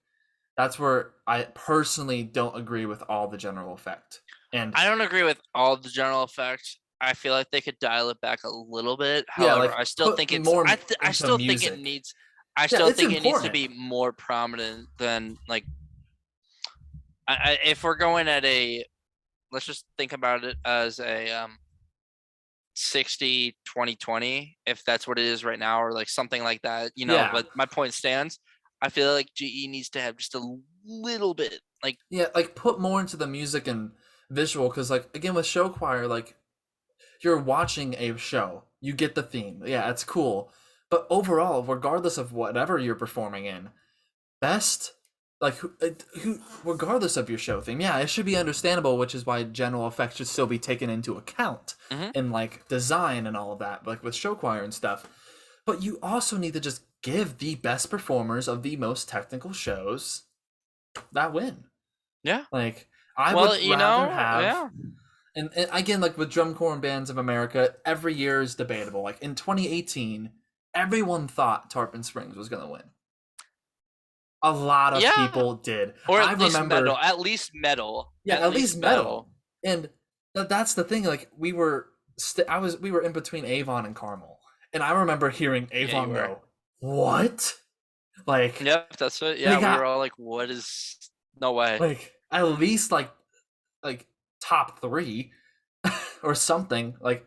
that's where I personally don't agree with all the general effect. And I don't agree with all the general effect. I feel like they could dial it back a little bit. However, I still think it's more. I still think it needs. I still think it needs to be more prominent than like. If we're going at let's just think about it as a 60-20-20, if that's what it is right now, or like something like that. But my point stands. I feel like GE needs to have just a little bit like. Yeah, like put more into the music and visual, because like again with show choir, like. You're watching a show. You get the theme. Yeah, it's cool. But overall, regardless of whatever you're performing in, best, like, who regardless of your show theme, yeah, it should be understandable, which is why general effects should still be taken into account in, like, design and all of that, like with show choir and stuff. But you also need to just give the best performers of the most technical shows that win. Yeah. Like, I would rather have... Yeah. And again, like with drum corps and bands of America, every year is debatable. Like in 2018, everyone thought Tarpon Springs was going to win. A lot of people did. Or at least metal. At least metal. Yeah, at least metal. And that's the thing. Like we were in between Avon and Carmel, and I remember hearing Avon go, "What?" Like, yep, that's it. Yeah, we were all like, "What is? No way!" Like at least like top 3 or something, like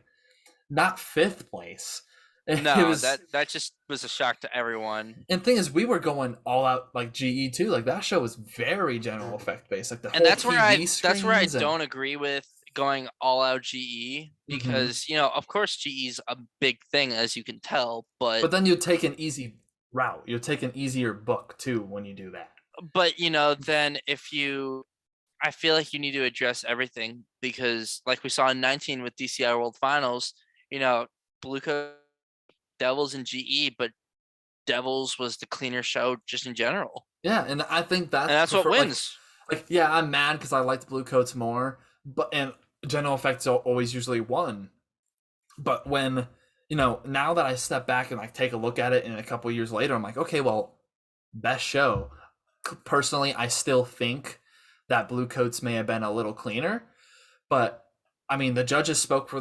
not 5th place. No, that just was a shock to everyone. And thing is, we were going all out like GE too. Like that show was very general effect based. Like the whole that's where I don't don't agree with going all out GE, because of course GE's a big thing, as you can tell, but then you take an easy route. You take an easier book too when you do that. But then I feel like you need to address everything, because like we saw in 19 with DCI World Finals, Blue Coat, Devils, and GE, but Devils was the cleaner show just in general. Yeah, and I think that's what wins. Like yeah, I'm mad because I liked Blue Coats more, and general effects always usually won. But when now that I step back and like take a look at it, and a couple years later, I'm like, okay, well, best show. Personally, I still think that Blue Coats may have been a little cleaner, but I mean the judges spoke for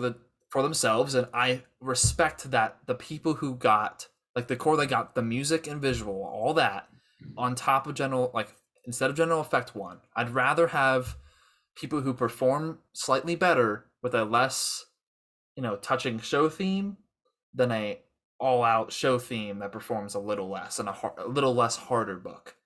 themselves, and I respect that the people who got like the core, they got the music and visual, all that on top of general, like instead of general effect one. I'd rather have people who perform slightly better with a less touching show theme than a all out show theme that performs a little less and a little less harder book,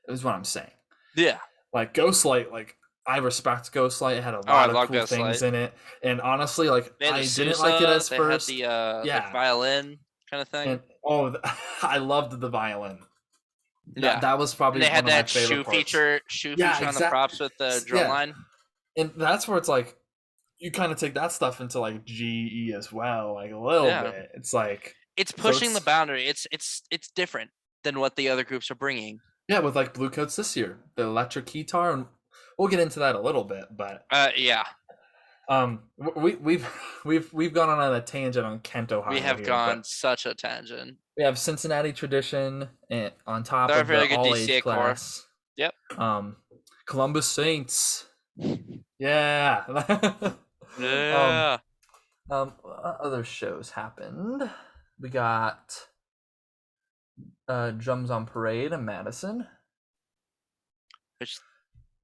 is what I'm saying. Yeah. Like Ghostlight, like I respect Ghostlight. It had a I lot of love cool things Ghostlight. in it, and honestly, like They had the I didn't like it Sousa. as They had first. the like Yeah, violin kind of and thing. I loved the violin. That Yeah, that was and probably they one had of my that favorite parts. shoe Yeah, feature on the exactly. props with the drum Yeah, line. and that's where it's like you kind of take that stuff into like GE as well, like a little Yeah, bit. It's like it's so pushing the it's boundary. It's different than what the other groups are bringing. yeah with like Blue Coats this year, the electric guitar, and we'll get into that a little bit, but Yeah, we've we've gone on a tangent on Kent, we Ohio have here, gone but such a tangent. we have Cincinnati Tradition and on top They're a of the very good all age DCA core. class. Yep. Columbus Saints. Yeah. um, Yeah. what other shows happened? We got Drums on Parade in Madison. Which,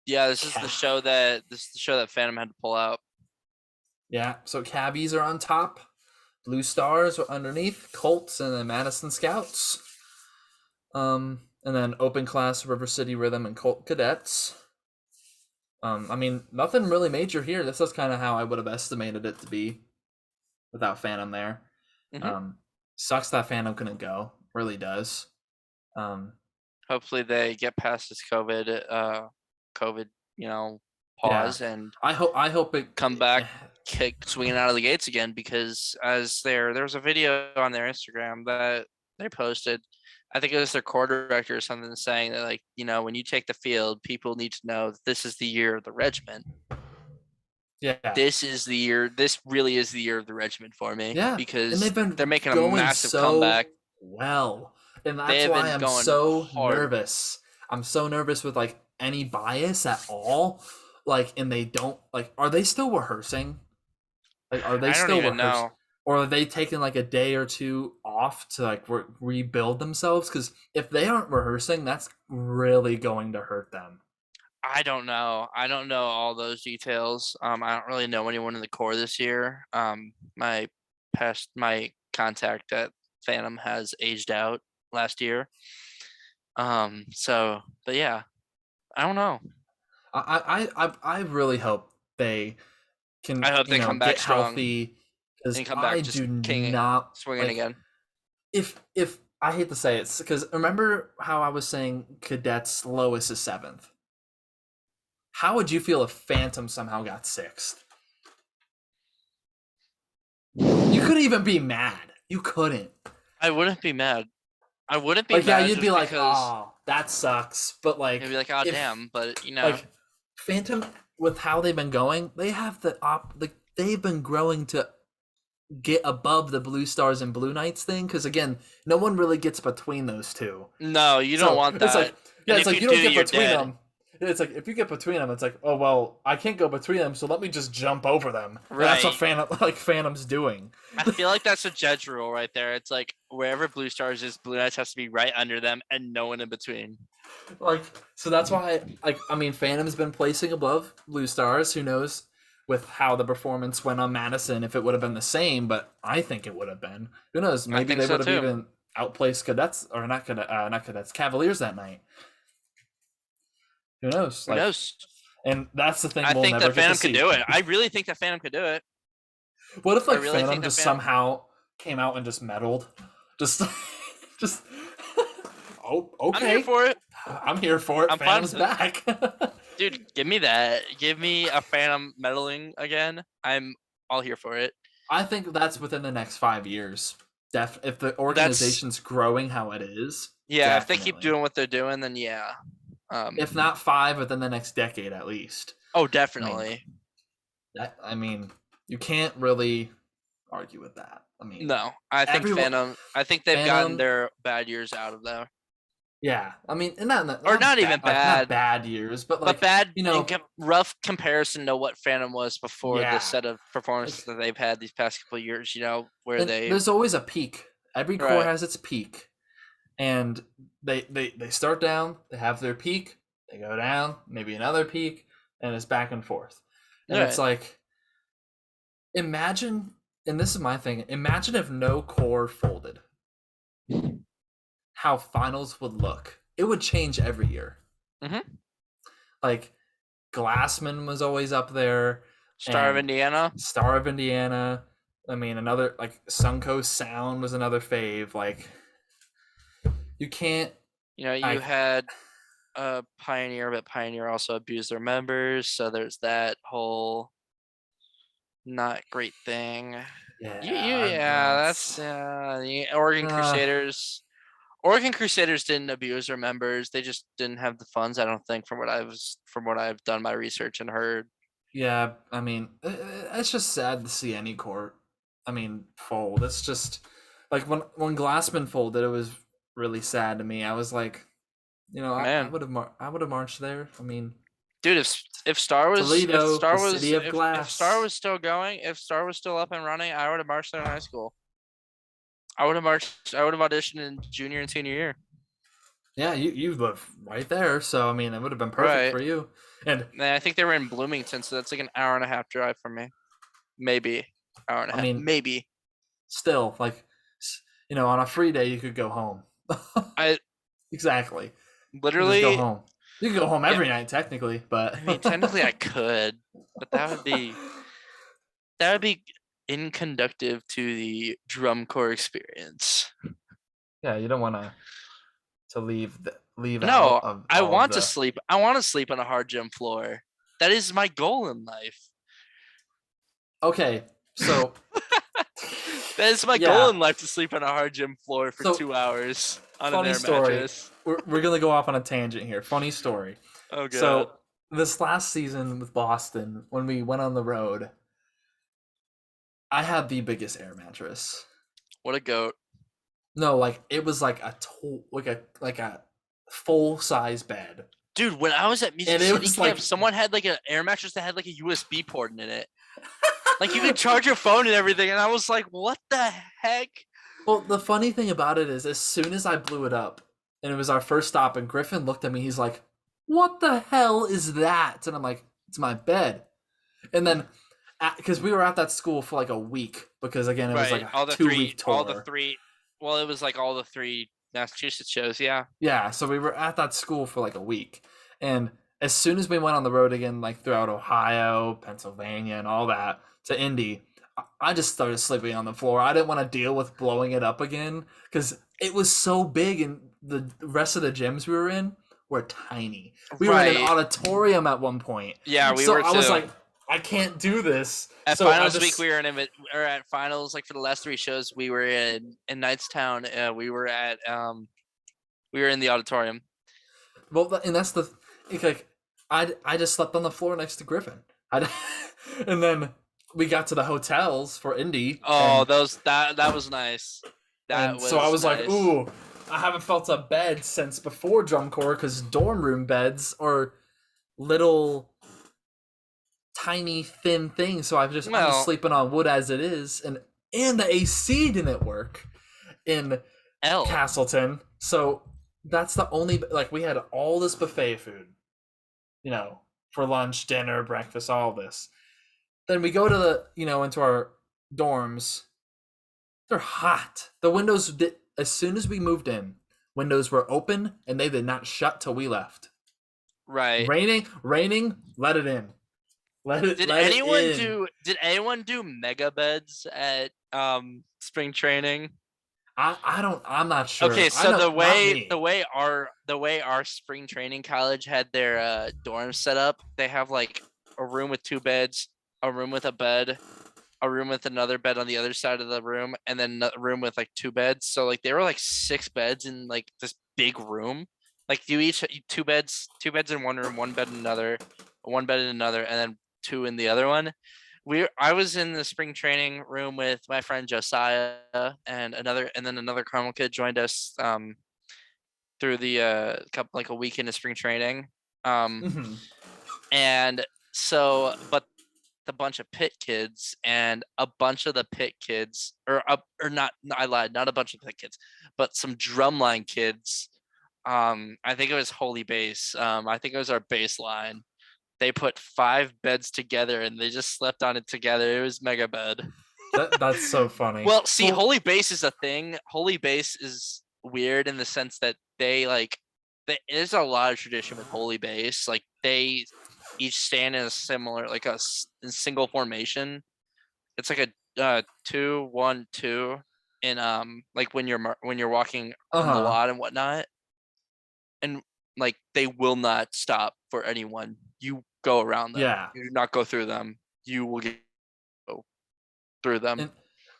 yeah, this is the show that Phantom had to pull out. Yeah, so Cabbies are on top. Blue Stars are underneath. Colts and then Madison Scouts. And then open class, River City Rhythm, and Colt Cadets. I mean, nothing really major here. This is kind of how I would have estimated it to be without Phantom there. Mm-hmm. Sucks that Phantom couldn't go. Really does. Hopefully they get past this COVID, pause, Yeah. and I hope it come back swinging out of the gates again, because there was a video on their Instagram that they posted. I think it was their core director or something, saying that, like, when you take the field, people need to know that this is the year of the regiment. Yeah. This is the year. This really is the year of the regiment for me. Yeah. Because and they're making a massive comeback. Well, and that's why I'm so nervous. I'm so nervous with like any bias at all. Like, and they don't like. Are they still rehearsing? Like, are they still rehearsing? Know. Or are they taking like a day or two off to like rebuild themselves? Because if they aren't rehearsing, that's really going to hurt them. I don't know. I don't know all those details. I don't really know anyone in the core this year. My contact at Phantom has aged out last year. But yeah, I don't know. I really hope they can. I hope they come back get strong, healthy. And come back I just do not swinging like, again. If I hate to say it, because remember how I was saying Cadets lowest is 7th. How would you feel if Phantom somehow got 6th? You couldn't even be mad. You couldn't. I wouldn't be mad. I wouldn't be like, mad. Yeah, you'd be like, oh, that sucks. But like, you'd be like, oh, damn. But like Phantom, with how they've been going, they have they've been growing to get above the Blue Stars and Blue Knights thing, because again, no one really gets between those two. No, you don't want that. It's like, yeah, it's like you don't get between them. It's like if you get between them, it's like, oh well, I can't go between them, so let me just jump over them. Right. That's what Phantom's doing. I feel like that's a judge rule right there. It's like wherever Blue Stars is, Blue Knights has to be right under them and no one in between. Like, so that's why, Phantom's been placing above Blue Stars. Who knows with how the performance went on Madison if it would have been the same, but I think it would have been. Who knows? Maybe they would have even outplaced Cadets, or not Cadets, Cavaliers that night. Who knows? Who knows? And that's the thing. I think that Phantom could do it. I really think that Phantom could do it. What if Phantom just somehow came out and just meddled? Just. Oh, okay. I'm here for it. I'm here for it. Phantom's back. Dude, give me that. Give me a Phantom meddling again. I'm all here for it. I think that's within the next 5 years. If the organization's growing how it is. Yeah, definitely. If they keep doing what they're doing, then yeah. If not 5, within the next decade at least. Oh, definitely. I mean, you can't really argue with that. No, I think Phantom. I think they've gotten their bad years out of there. Yeah, I mean, not even bad, not bad years, but bad. Rough comparison to what Phantom was before the set of performances that they've had these past couple of years. Where there's always a peak. Every core has its peak. And they start down, they have their peak, they go down, maybe another peak, and it's back and forth. And it's like, imagine, and this is my thing, imagine if no core folded. How finals would look. It would change every year. Mm-hmm. Like, Glassman was always up there, Star of and Indiana. Star of Indiana. I mean, another like Suncoast Sound was another fave. Like, you can't. You had Pioneer, but Pioneer also abused their members, so there's that whole not great thing. That's the Oregon Crusaders. Oregon Crusaders didn't abuse their members. They just didn't have the funds, I don't think, from what I've done my research and heard. Yeah, I mean, it's just sad to see any court, fold. It's just like when Glassman folded, it was really sad to me. I was like, I would have marched there. I mean, dude, if Star was Toledo, city of glass. If Star was still going, if Star was still up and running, I would have marched there in high school. I would have auditioned in junior and senior year. Yeah, you live right there, so I mean, it would have been perfect for you. And I think they were in Bloomington, so that's like an hour and a half drive from me. Maybe hour and a half. Maybe. Still, like, on a free day, you could go home. Exactly. Literally, go home. You could go home every night, technically, but I mean, technically, I could, but that would be inconducive to the drum corps experience. Yeah, you don't want to leave. No, I want to sleep. I want to sleep on a hard gym floor. That is my goal in life. Okay, so that is my goal in life, to sleep on a hard gym floor for 2 hours on an air mattress. We're gonna go off on a tangent here. Funny story. Oh, God. So this last season with Boston, when we went on the road, I had the biggest air mattress. What a goat! No, like it was like a full size bed. Dude, when I was at Music City Camp, someone had like an air mattress that had like a USB port in it. Like you could charge your phone and everything, and I was like, "What the heck?" Well, the funny thing about it is, as soon as I blew it up, and it was our first stop, and Griffin looked at me, he's like, "What the hell is that?" And I'm like, "It's my bed." And then, because we were at that school for like a week, because again, it was like a 2-week tour. It was like all the 3 Massachusetts shows, yeah. Yeah, so we were at that school for like a week, and as soon as we went on the road again, like throughout Ohio, Pennsylvania, and all that to Indy, I just started sleeping on the floor. I didn't want to deal with blowing it up again because it was so big, and the rest of the gyms we were in were tiny. We were in an auditorium at one point. Yeah, we were too. I was like, I can't do this. At finals week, we were at finals. Like for the last 3 shows, we were in Knightstown. We were in the auditorium. Well, and that's like, I just slept on the floor next to Griffin. And then we got to the hotels for Indy. Oh, that was nice. So I was like, ooh, I haven't felt a bed since before drum corps, because dorm room beds are little tiny thin things. So I'm just sleeping on wood as it is, and the AC didn't work in Castleton. So that's the only, like, we had all this buffet food, for lunch, dinner, breakfast, all this. Then we go to into our dorms. They're hot. The windows, as soon as we moved in, windows were open and they did not shut till we left. Right. Raining, let it in. Did anyone do mega beds at spring training? I'm not sure. Okay, so the way our spring training college had their dorms set up, they have like a room with 2 beds, a room with a bed, a room with another bed on the other side of the room, and then a room with like 2 beds. So like there were like 6 beds in like this big room. Like you each 2 beds in one room, 1 bed in another, 1 bed in another, and then 2 in the other one. I was in the spring training room with my friend Josiah and then another Carmel kid joined us through the couple, like a week into spring training. And so, but a bunch of pit kids, and a bunch of the pit kids, I lied, not a bunch of pit kids, but some drumline kids. I think it was Holy Bass. I think it was our bass line. They put 5 beds together and they just slept on it together. It was mega bed. That's so funny. Well, see, Holy Bass is a thing. Holy Bass is weird in the sense that there's a lot of tradition with Holy Bass. Like they each stand in a similar, like in single formation. It's like a 2-1-2, and like when you're walking on the lot and whatnot, and like they will not stop for anyone. You go around them. Yeah. You do not go through them. You will go through them.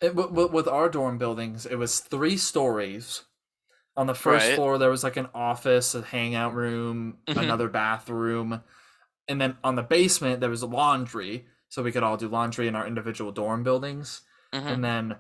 And with our dorm buildings, it was 3 stories. On the first Right. floor, there was like an office, a hangout room, another bathroom. And then on the basement, there was a laundry. So we could all do laundry in our individual dorm buildings. And then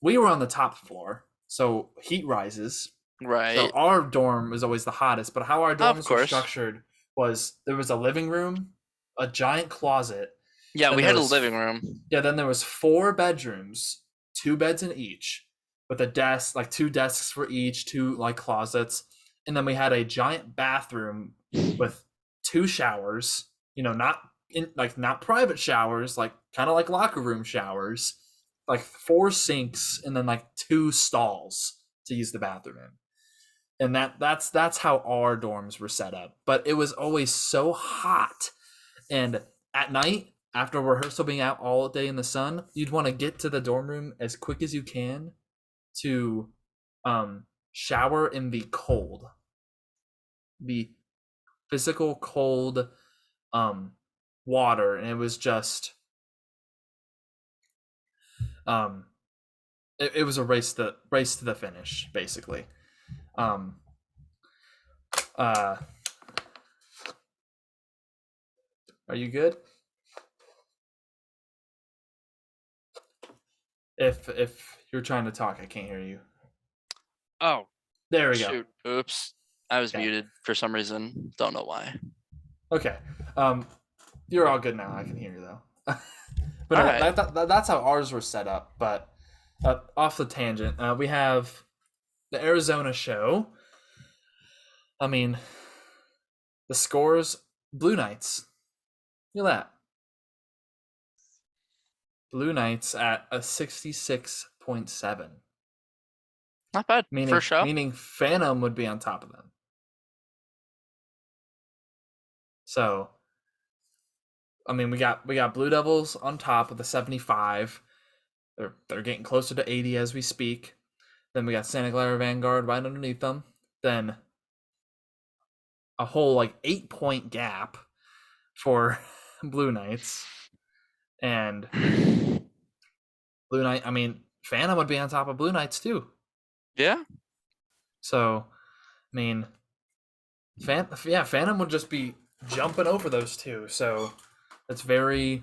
we were on the top floor. So heat rises. Right. So our dorm was always the hottest. But how our dorms were structured was there was a living room, a giant closet. Yeah, we had a living room. Yeah, then there was 4 bedrooms, 2 beds in each, with a desk, like 2 desks for each, 2 like closets, and then we had a giant bathroom with 2 showers. Not private showers, like kind of like locker room showers, like 4 sinks, and then like 2 stalls to use the bathroom in. And that's how our dorms were set up. But it was always so hot, and at night, after rehearsal being out all day in the sun, you'd want to get to the dorm room as quick as you can to shower in the cold, the physical cold water. And it was just it was a race to the finish, basically. Are you good? If you're trying to talk, I can't hear you. Oh, there we go. Oops, I was muted for some reason. Don't know why. Okay, you're all good now. I can hear you though. But that's how ours were set up. But off the tangent, we have the Arizona show. I mean, the scores: Blue Knights. Look at that. Blue Knights at a 66.7. Not bad. For sure. Meaning Phantom would be on top of them. So, I mean, we got Blue Devils on top with a 75. They're getting closer to 80 as we speak. Then we got Santa Clara Vanguard right underneath them. Then a whole like 8-point gap for Blue Knights. And Blue Knight, I mean, Phantom would be on top of Blue Knights too. Yeah. So, I mean, Phantom would just be jumping over those two. So, it's very,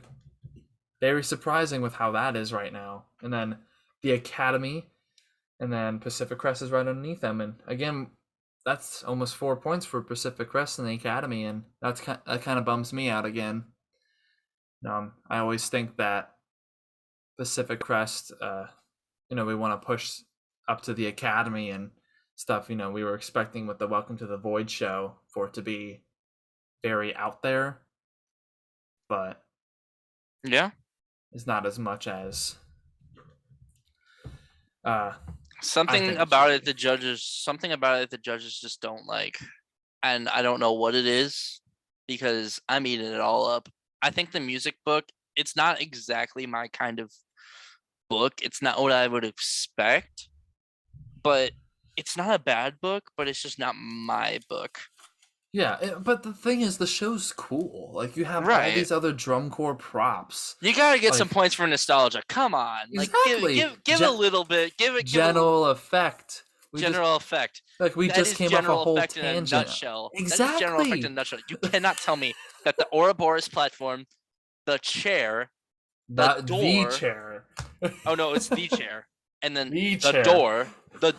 very surprising with how that is right now. And then the Academy, and then Pacific Crest is right underneath them. And again, that's almost 4 points for Pacific Crest and the Academy, and that kind of bums me out again. I always think that Pacific Crest, we want to push up to the Academy and stuff. We were expecting with the Welcome to the Void show for it to be very out there, but yeah, it's not as much as something about it the judges just don't like, and I don't know what it is, because I'm eating it all up. I think the music book, it's not exactly my kind of book. It's not what I would expect, but it's not a bad book, but it's just not my book. Yeah, but the thing is, the show's cool. Like, you have all these other drum corps props. You gotta get some points for nostalgia. Come on, exactly. Like give a little bit. Give it general effect. General effect. Like, we just came off a whole tangent. In a nutshell. Exactly. That is general effect in a nutshell. You cannot tell me that the Ouroboros platform, the chair, the door. The chair. Oh no, it's the chair, and then the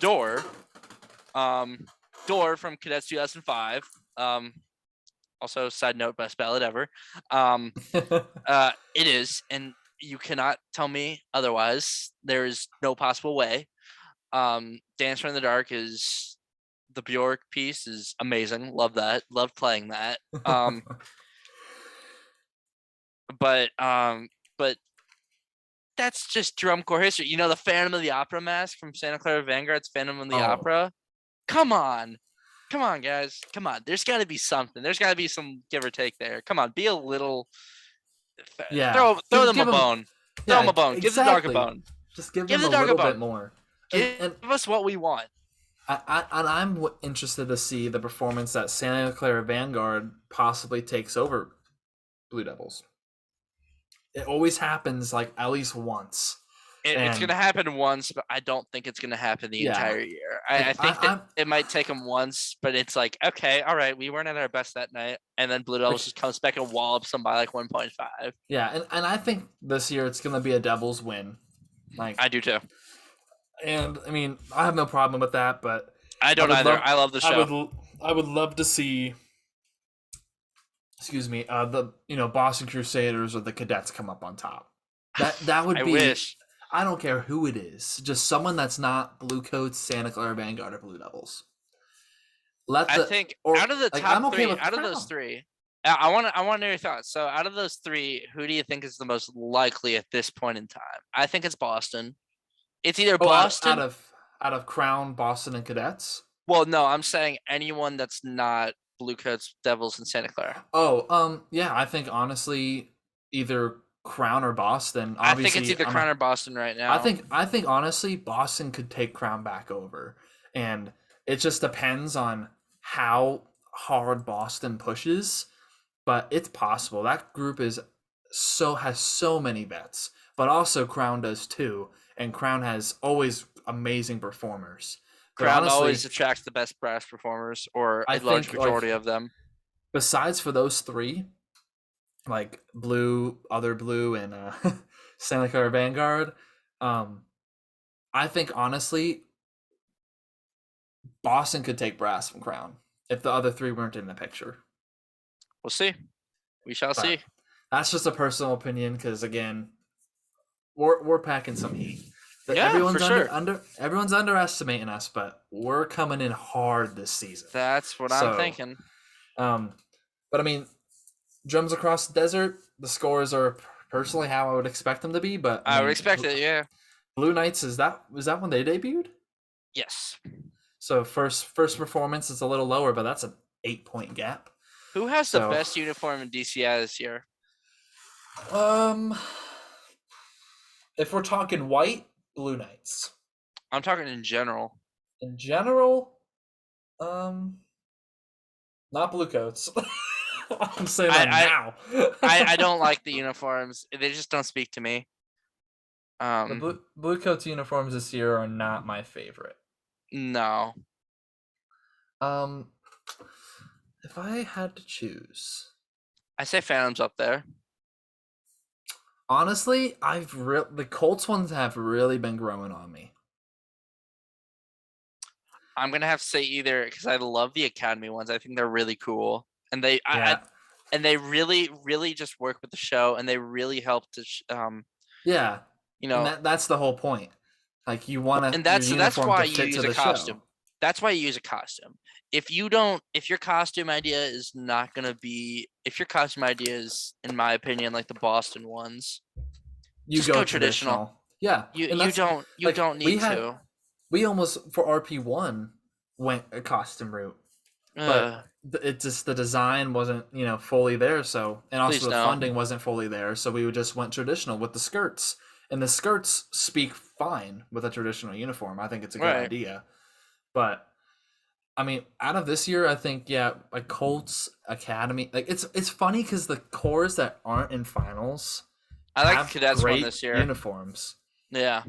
door from Cadets 2005. Also, side note, best ballad ever. It is, and you cannot tell me otherwise. There is no possible way. Dancer in the Dark is the Bjork piece is amazing. Love that. Love playing that. But that's just drum corps history. The Phantom of the Opera mask from Santa Clara Vanguard's Phantom of the Opera. Come on. Come on, guys. Come on. There's got to be something. There's got to be some give or take there. Come on, be a little. Yeah, Throw them a bone. Throw them yeah, a bone. Give the dog a exactly. bone. Just give Give them the a dog a little bit bone. more. Give us what we want. I'm interested to see the performance that Santa Clara Vanguard possibly takes over Blue Devils. It always happens like at least once. It's going to happen once, but I don't think it's going to happen the entire year. I think that it might take them once, but it's like, okay, all right, we weren't at our best that night, and then Blue Devils just comes back and wallops them by like 1.5. Yeah, and I think this year it's going to be a Devils win. Like I do too. And I mean, I have no problem with that, but I don't either. I love the show. I would love to see. Excuse me, the Boston Crusaders or the Cadets come up on top. That would be. I wish. I don't care who it is, just someone that's not Blue Coats, Santa Clara Vanguard, or Blue Devils. I think out of the top three, out of those three, I want to know your thoughts. So out of those three, who do you think is the most likely at this point in time? I think it's Boston. It's either Boston out of Crown, Boston, and Cadets. Well, no, I'm saying anyone that's not Blue Coats, Devils, and Santa Clara. Oh, yeah, I think honestly, either Crown or Boston. Obviously, I think it's either Crown or Boston right now. I think honestly, Boston could take Crown back over, and it just depends on how hard Boston pushes. But it's possible. That group has so many vets, but also Crown does too, and Crown has always amazing performers. Crown honestly, always attracts the best brass performers, or a large majority of them. Besides for those three, like Blue, Other Blue, and Santa Clara Vanguard, I think honestly, Boston could take brass from Crown if the other three weren't in the picture. We'll see. We shall see. That's just a personal opinion because again, we're packing some heat. Yeah, everyone's for sure. Everyone's underestimating us, but we're coming in hard this season. That's what I'm thinking. But I mean, drums across the desert. The scores are personally how I would expect them to be, but I would expect it. Yeah. Blue Knights was that when they debuted? Yes. So first performance is a little lower, but that's an 8-point gap. Who has the best uniform in DCI this year? If we're talking white, Blue Knights. I'm talking in general. In general, not Blue Coats. I'm saying that now. I don't like the uniforms. They just don't speak to me. The Blue Coats uniforms this year are not my favorite. No. If I had to choose, I say Phantom's up there. Honestly, the Colts ones have really been growing on me. I'm gonna have to say either because I love the Academy ones. I think they're really cool, and they really, really just work with the show, and they really help to. Yeah. And that's the whole point. Like you want to, and that's why you use a costume. That's why you use a costume. If your costume idea is not gonna be, if your costume idea is, in my opinion, like the Boston ones, you go traditional. Yeah, you don't need to. We almost for RP1 went a costume route, but it just the design wasn't fully there. So and also the funding wasn't fully there. So we just went traditional with the skirts, and the skirts speak fine with a traditional uniform. I think it's a good idea, but. I mean, out of this year, I think like Colts, Academy, like it's funny because the cores that aren't in finals, I like the Cadets one this year. Uniforms. Yeah,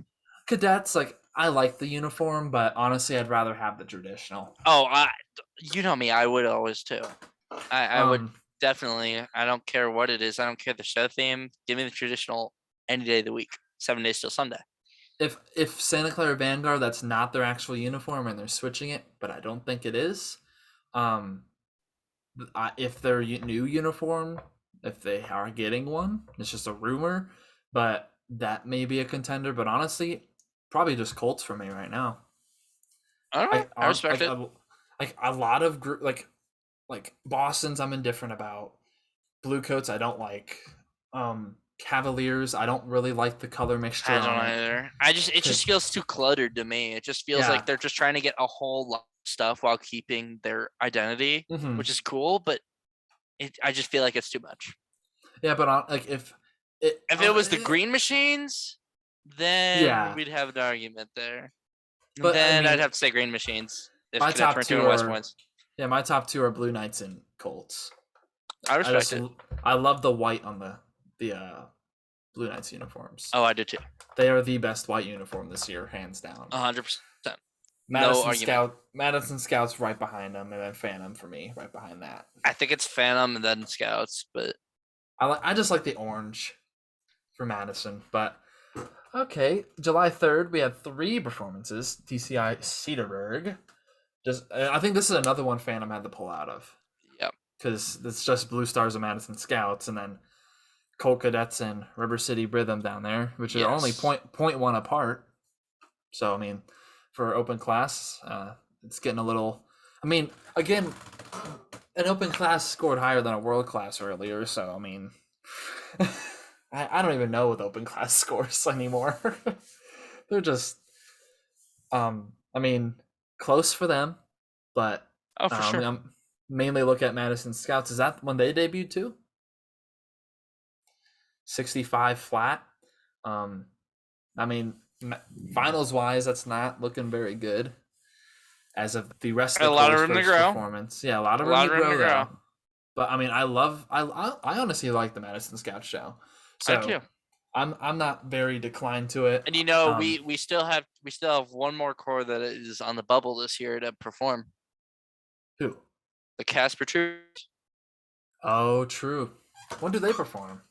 Cadets, like I like the uniform, but honestly, I'd rather have the traditional. Oh, you know me, I would always too. I would definitely. I don't care what it is. I don't care the show theme. Give me the traditional any day of the week. 7 days till Sunday. If Santa Clara Vanguard, that's not their actual uniform and they're switching it, but I don't think it is. If their new uniform, if they are getting one, it's just a rumor, but that may be a contender. But honestly, probably just Colts for me right now. All right, I respect it. Like a lot of like Boston's I'm indifferent about. Blue Coats I don't like. Cavaliers, I don't really like the color mixture I don't on it. either. It just feels too cluttered to me. It just feels like they're just trying to get a whole lot of stuff while keeping their identity, which is cool, but I just feel like it's too much. Yeah, but like if it was the green machines, then we'd have an argument there. But then I'd have to say green machines if my top two are West points. Yeah, my top two are Blue Knights and Colts. I respect it. I love the white on the Blue Knights uniforms. Oh, I do too. They are the best white uniform this year, hands down. 100%. Madison Scouts right behind them, and then Phantom for me right behind that. I think it's Phantom and then Scouts, but I just like the orange for Madison. But okay, July 3rd, we had 3 performances. DCI Cedarburg. I think this is another one Phantom had to pull out of. Yep. Because it's just Blue Stars and Madison Scouts, and then Colt Cadets and River City Rhythm down there, which are only 0.1 apart. So, I mean, for open class, it's getting a little... I mean, again, an open class scored higher than a world class earlier, so, I mean... I don't even know what open class scores anymore. They're just... I mean, close for them, but... Oh, for sure. I'm mainly look at Madison Scouts. Is that when they debuted too? 65 flat. I mean, finals wise, that's not looking very good. As of the rest of the lot of room to grow. Performance, yeah, a lot of room to grow. But I mean, I honestly like the Madison Scout show. So I do. I'm not very declined to it. And we still have one more core that is on the bubble this year to perform. Who? The Casper Troopers. Oh, true. When do they perform?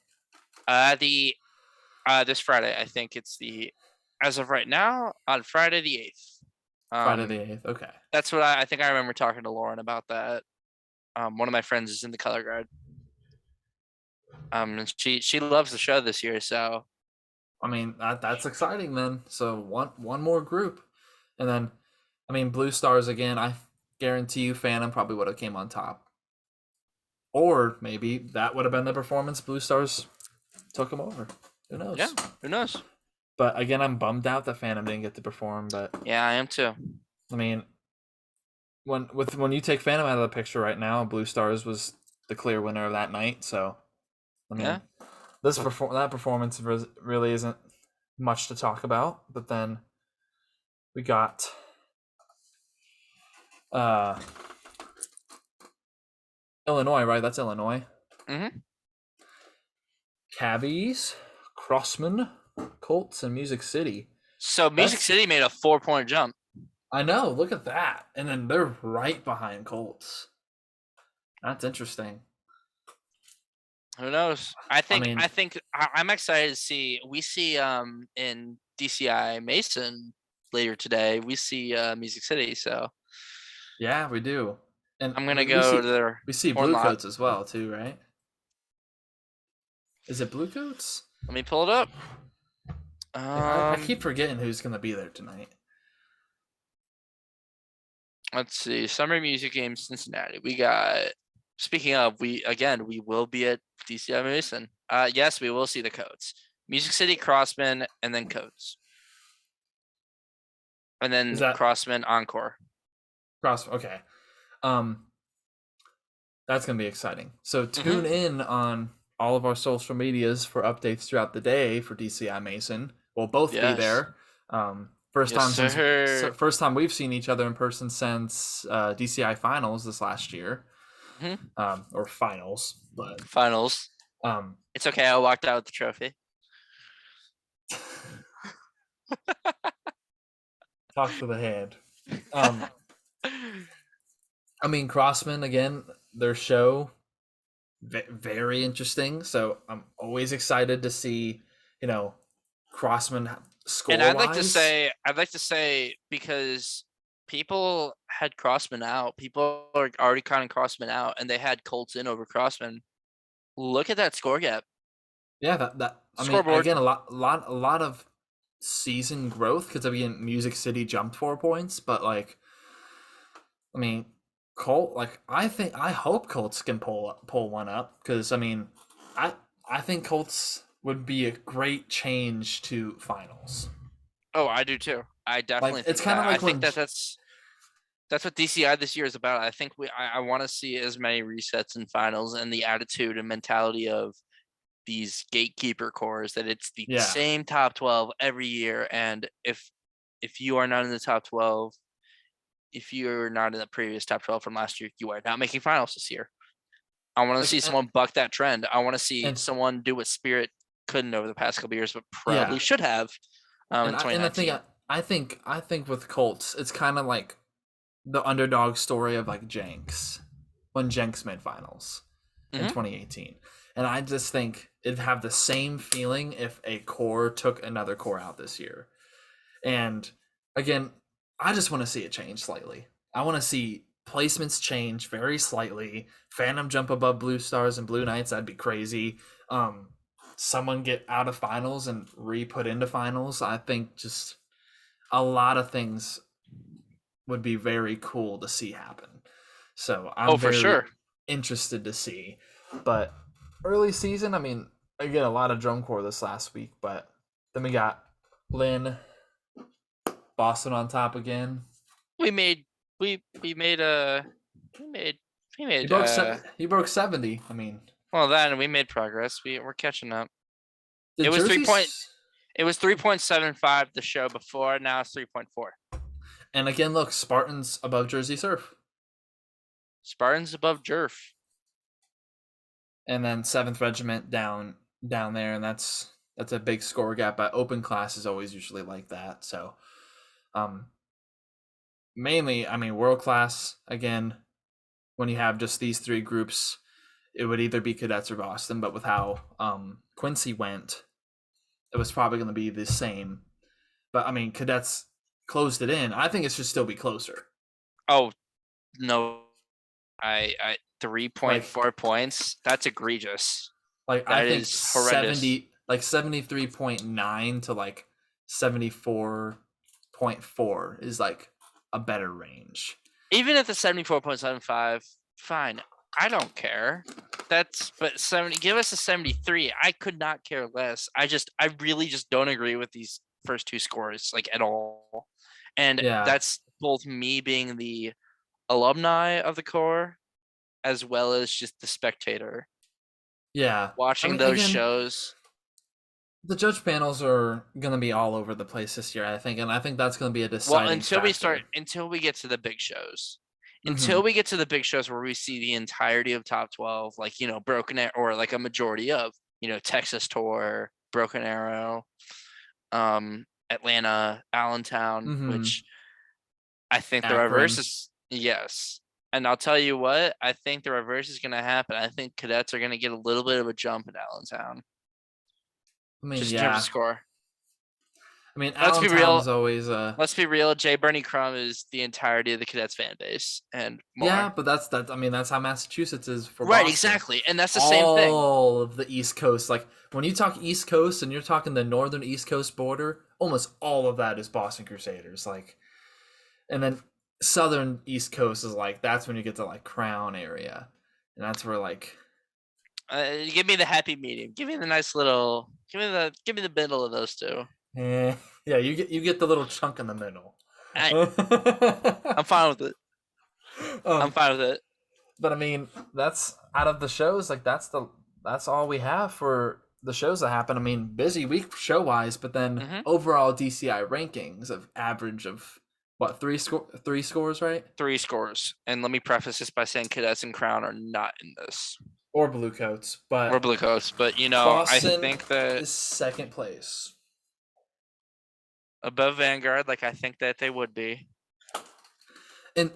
This Friday. I think it's as of right now on Friday the 8th. Friday the 8th. Okay. That's what I think. I remember talking to Lauren about that. One of my friends is in the color guard. And she loves the show this year. So, I mean, that's exciting then. So one more group, and then, I mean, Blue Stars again. I guarantee you, Phantom probably would have came on top. Or maybe that would have been the performance. Blue Stars took them over. Who knows? Yeah, who knows? But again, I'm bummed out that Phantom didn't get to perform. But yeah, I am too. I mean, when you take Phantom out of the picture right now, Blue Stars was the clear winner of that night. So, I mean, that performance really isn't much to talk about. But then we got Illinois, right? That's Illinois. Mm-hmm. Cavies, Crossman, Colts, and Music City. So Music City made a 4-point jump. I know. Look at that. And then they're right behind Colts. That's interesting. Who knows? I'm excited to see. We see in DCI Mason later today. We see Music City. So yeah, we do. And I'm gonna go to their. We see Blue Coats as well too, right? Is it Blue Coats? Let me pull it up. I keep forgetting who's gonna be there tonight. Let's see. Summer Music Games Cincinnati. We got. Speaking of, we will be at DCI Mason. Yes, we will see the Coats. Music City, Crossman, and then Coats. And then Crossman Encore. Okay. That's gonna be exciting. So tune in on all of our social medias for updates throughout the day for DCI Mason. We'll both be there. First time we've seen each other in person since DCI Finals this last year. Or finals, but finals. It's okay. I walked out with the trophy. Talk to the head. I mean, Crossman again. Their show, very interesting. So I'm always excited to see, Crossman score. And I'd like to say because people had Crossman out. People are already counting Crossman out, and they had Colts in over Crossman. Look at that score gap. Yeah, that I mean, again, a lot of season growth because again, Music City jumped 4 points, but I mean, I hope Colts can pull one up because I mean, I think Colts would be a great change to finals. Oh, I do too. I definitely It's think kind of that. I like think when that's what DCI this year is about. I think I want to see as many resets in finals, and the attitude and mentality of these gatekeeper cores, that it's the yeah, same top 12 every year. And if you are not in the top 12, if you're not in the previous top 12 from last year, you are not making finals this year. I want to like see someone buck that trend. I want to see and someone do what Spirit couldn't over the past couple of years, but yeah, probably should have in and I think 2019. I think with Colts, it's kind of like the underdog story of like Jenks when Jenks made finals in Mm-hmm. 2018. And I just think it'd have the same feeling if a core took another core out this year. And again, I just want to see it change slightly. I want to see placements change very slightly. Phantom jump above Blue Stars and Blue Knights, that'd be crazy. Someone get out of finals and re-put into finals. I think just a lot of things would be very cool to see happen. So I'm For very sure. interested to see. But early season, I mean, again, a lot of drum corps this last week, but then we got Lynn, Boston on top again. We made we made He broke he broke 70. I mean, well, then we made progress. We're catching up. the It was jerseys. it was 3.75 the show before. Now it's 3.4. And again, look, Spartans above Jersey Surf. Spartans above Jerf. And then 7th Regiment down there, and that's a big score gap. But open class is always usually like that. So, mainly, I mean, world class again. When you have just these three groups, it would either be Cadets or Boston. But with how Quincy went, it was probably going to be the same. But I mean, Cadets closed it in. I think it should still be closer. Oh no, I 3.4 points. That's egregious. Like That I think is horrendous. 73.9 to like 74.4 is like a better range. Even at the 74.75, fine. I don't care. But 70. Give us a 73. I could not care less. I really just don't agree with these first two scores like at all. And that's both me being the alumni of the core as well as just the spectator. Yeah. Watching those shows. The judge panels are going to be all over the place this year, I think, and I think that's going to be a deciding factor. Until we get to the big shows. Until we get to the big shows where we see the entirety of top 12, like, Broken Arrow, or like a majority of, Texas Tour, Broken Arrow, Atlanta, Allentown, which I think the reverse is, yes. And I'll tell you what, I think the reverse is going to happen. I think Cadets are going to get a little bit of a jump at Allentown. I mean, just in terms of score. I mean, Allentown's always let's be real. J. Bernie Crum is the entirety of the Cadets fan base and more. Yeah, but that's how Massachusetts is for right, Boston. exactly, and that's the same thing. All of the East Coast, like when you talk East Coast and you're talking the northern East Coast border, almost all of that is Boston Crusaders. Like, and then southern East Coast is like that's when you get to like Crown area, and that's where like. Give me the happy medium. Give me the nice little. Give me the middle of those two. Yeah, you get the little chunk in the middle. I'm fine with it. I'm fine with it. But I mean, that's out of the shows. Like that's all we have for the shows that happen. I mean, busy week show wise, but then overall DCI rankings of average of what three scores, right? 3 scores. And let me preface this by saying Cadets and Crown are not in this. Or Bluecoats, but Boston I think that is second place. Above Vanguard, like I think that they would be. And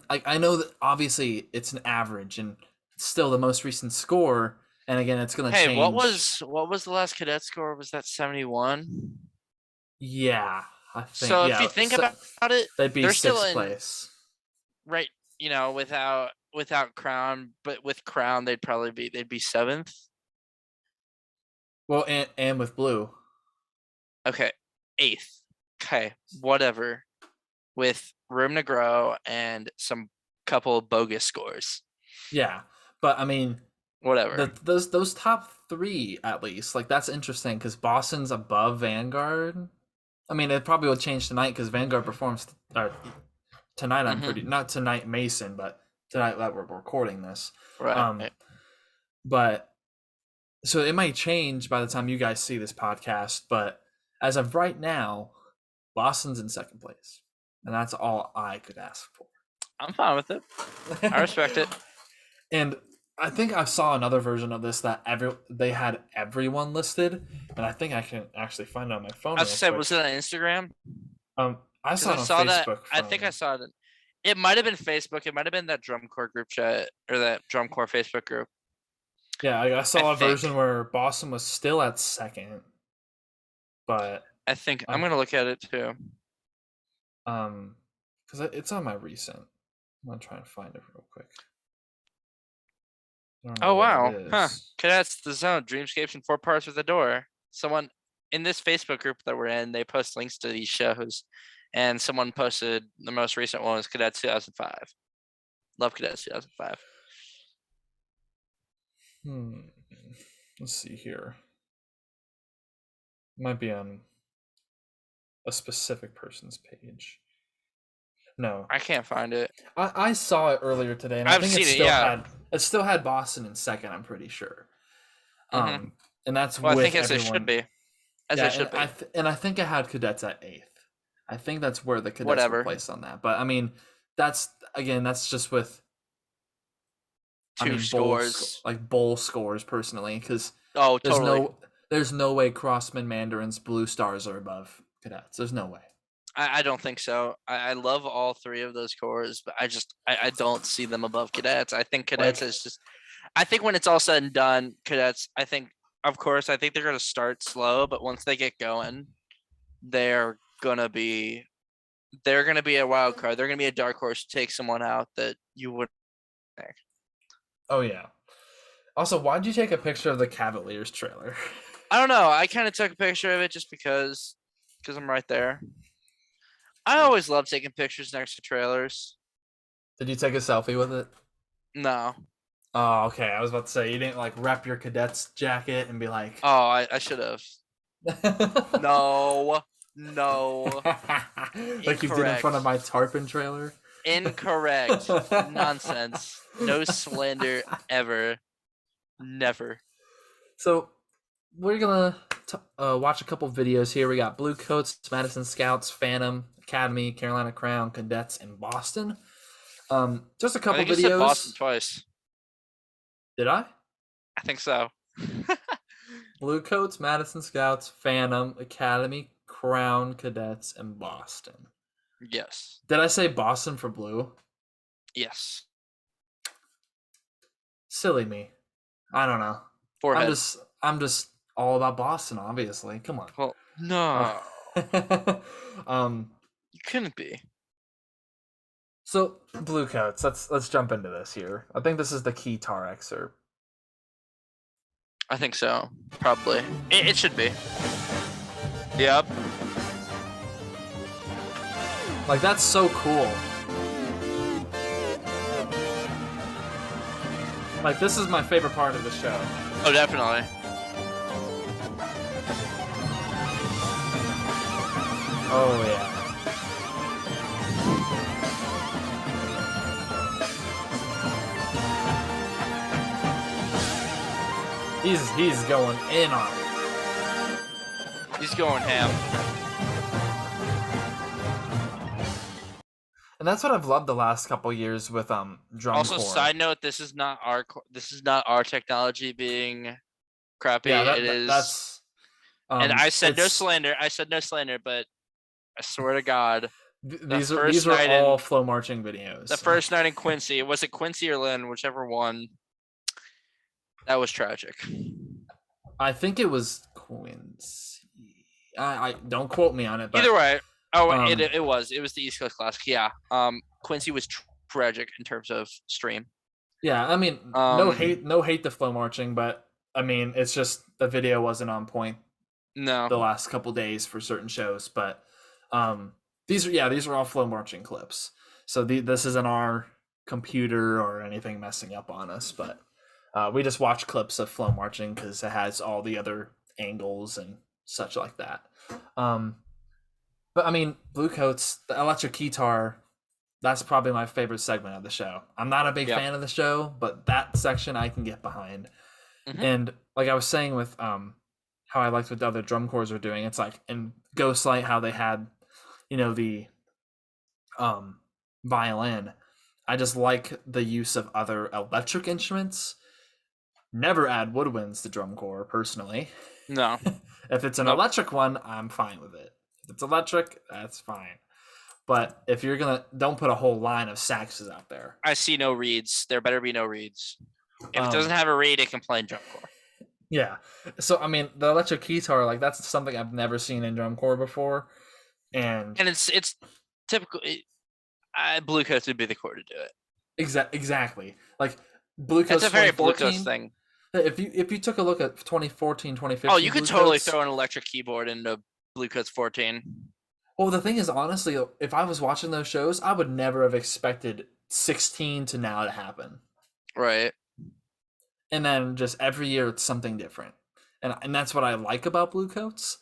I know that obviously it's an average and still the most recent score, and again it's gonna change. Hey, what was the last Cadet score? Was that 71? Yeah, I think. So if you think about it, they'd be sixth place. Right, without Crown, but with Crown they'd be 7th. Well, and with Blue. Okay, 8th. Okay, whatever. With room to grow and some couple of bogus scores. Yeah, but I mean, whatever. Those top 3 at least, like that's interesting because Boston's above Vanguard. I mean, it probably will change tonight because Vanguard performs tonight. I'm pretty not tonight, Mason, but tonight that we're recording this. Right. But so it might change by the time you guys see this podcast. But as of right now, Boston's in second place, and that's all I could ask for. I'm fine with it. I respect it. And I think I saw another version of this that they had everyone listed, and I think I can actually find it on my phone. I said, was it on Instagram? I saw it on Facebook. I think I saw it. It might have been Facebook. It might have been that drum corps group chat or that drum corps Facebook group. Yeah, I saw a version where Boston was still at second, but I think I'm gonna look at it too. Because it's on my recent. I'm gonna try and find it real quick. Oh wow! Huh? Cadets, the zone, dreamscapes, and 4 parts with a door. Someone in this Facebook group that we're in, they post links to these shows, and someone posted the most recent one was Cadets 2005. Love Cadets 2005. Let's see here. It might be on a specific person's page. No, I can't find it. I saw it earlier today, and I've seen it still had Boston in second. I'm pretty sure. And that's well, with I think as everyone. It should be. As it should be. I think it had Cadets at 8th. I think that's where the Cadets were placed on that. But I mean, that's just with scores, bowl scores personally, because totally. There's no way Crossman, Mandarins, Blue Stars are above Cadets. There's no way. I don't think so. I love all 3 of those cores, but I don't see them above Cadets. I think Cadets is just. I think when it's all said and done, Cadets. I think they're going to start slow, but once they get going, they're gonna be a wild card. They're gonna be a dark horse to take someone out that you wouldn't think. Oh yeah. Also, why'd you take a picture of the Cavaliers trailer? I don't know. I kind of took a picture of it just because I'm right there. I always love taking pictures next to trailers. Did you take a selfie with it? No. Oh, okay. I was about to say you didn't like wrap your Cadets jacket and be like. Oh, I should have. No. Like you did in front of my Tarpon trailer? Incorrect. Nonsense. No slander ever. Never. So we're gonna watch a couple videos here. We got Blue Coats, Madison Scouts, Phantom, Academy, Carolina Crown, Cadets, and Boston. Just a couple videos. You said Boston twice. Did I? I think so. Blue Coats, Madison Scouts, Phantom, Academy, Crown, Cadets, and Boston. Yes. Did I say Boston for blue? Yes. Silly me. I don't know. Forehead. I'm just all about Boston, obviously. Come on. Well, no. You couldn't be. So, Blue Coats, let's jump into this here. I think this is the key tar excerpt. I think so. Probably. It should be. Yep. Like, that's so cool. Like, this is my favorite part of the show. Oh, definitely. Oh, yeah. He's going in on it. He's going ham. And that's what I've loved the last couple years with drum also, corps. Side note, this is not our technology being crappy. Yeah, it is. That's. And I said no slander. But I swear to God, these are all flow marching videos. The first night in Quincy, was it Quincy or Lynn, whichever one? That was tragic. I think it was Quincy. I don't quote me on it. But, either way. Oh, it was the East Coast Classic. Yeah. Quincy was tragic in terms of stream. Yeah, I mean, no hate to flow marching, but I mean, it's just the video wasn't on point. No. The last couple days for certain shows, but these are all flow marching clips. So this isn't our computer or anything messing up on us, but We just watch clips of flow marching because it has all the other angles and such like that. But I mean, Bluecoats, the electric guitar, that's probably my favorite segment of the show. I'm not a big fan of the show, but that section I can get behind. Mm-hmm. And like I was saying with how I liked what the other drum corps were doing, it's like in Ghostlight how they had, the violin. I just like the use of other electric instruments. Never add woodwinds to drum corps, personally. No. If it's an electric one, I'm fine with it. If it's electric, that's fine. But if you're don't put a whole line of saxes out there. I see no reeds. There better be no reeds. If it doesn't have a reed, it can play in drum corps. Yeah. So I mean, the electric guitar, like that's something I've never seen in drum corps before, and it's typical. Bluecoats would be the corps to do it. Exactly. Like Bluecoats. It's a very Bluecoats thing. If you took a look at 2014, 2015. Oh, you could totally throw an electric keyboard into Bluecoats 14. Well, the thing is, honestly, if I was watching those shows, I would never have expected 16 to now to happen. Right. And then just every year it's something different. And that's what I like about Bluecoats.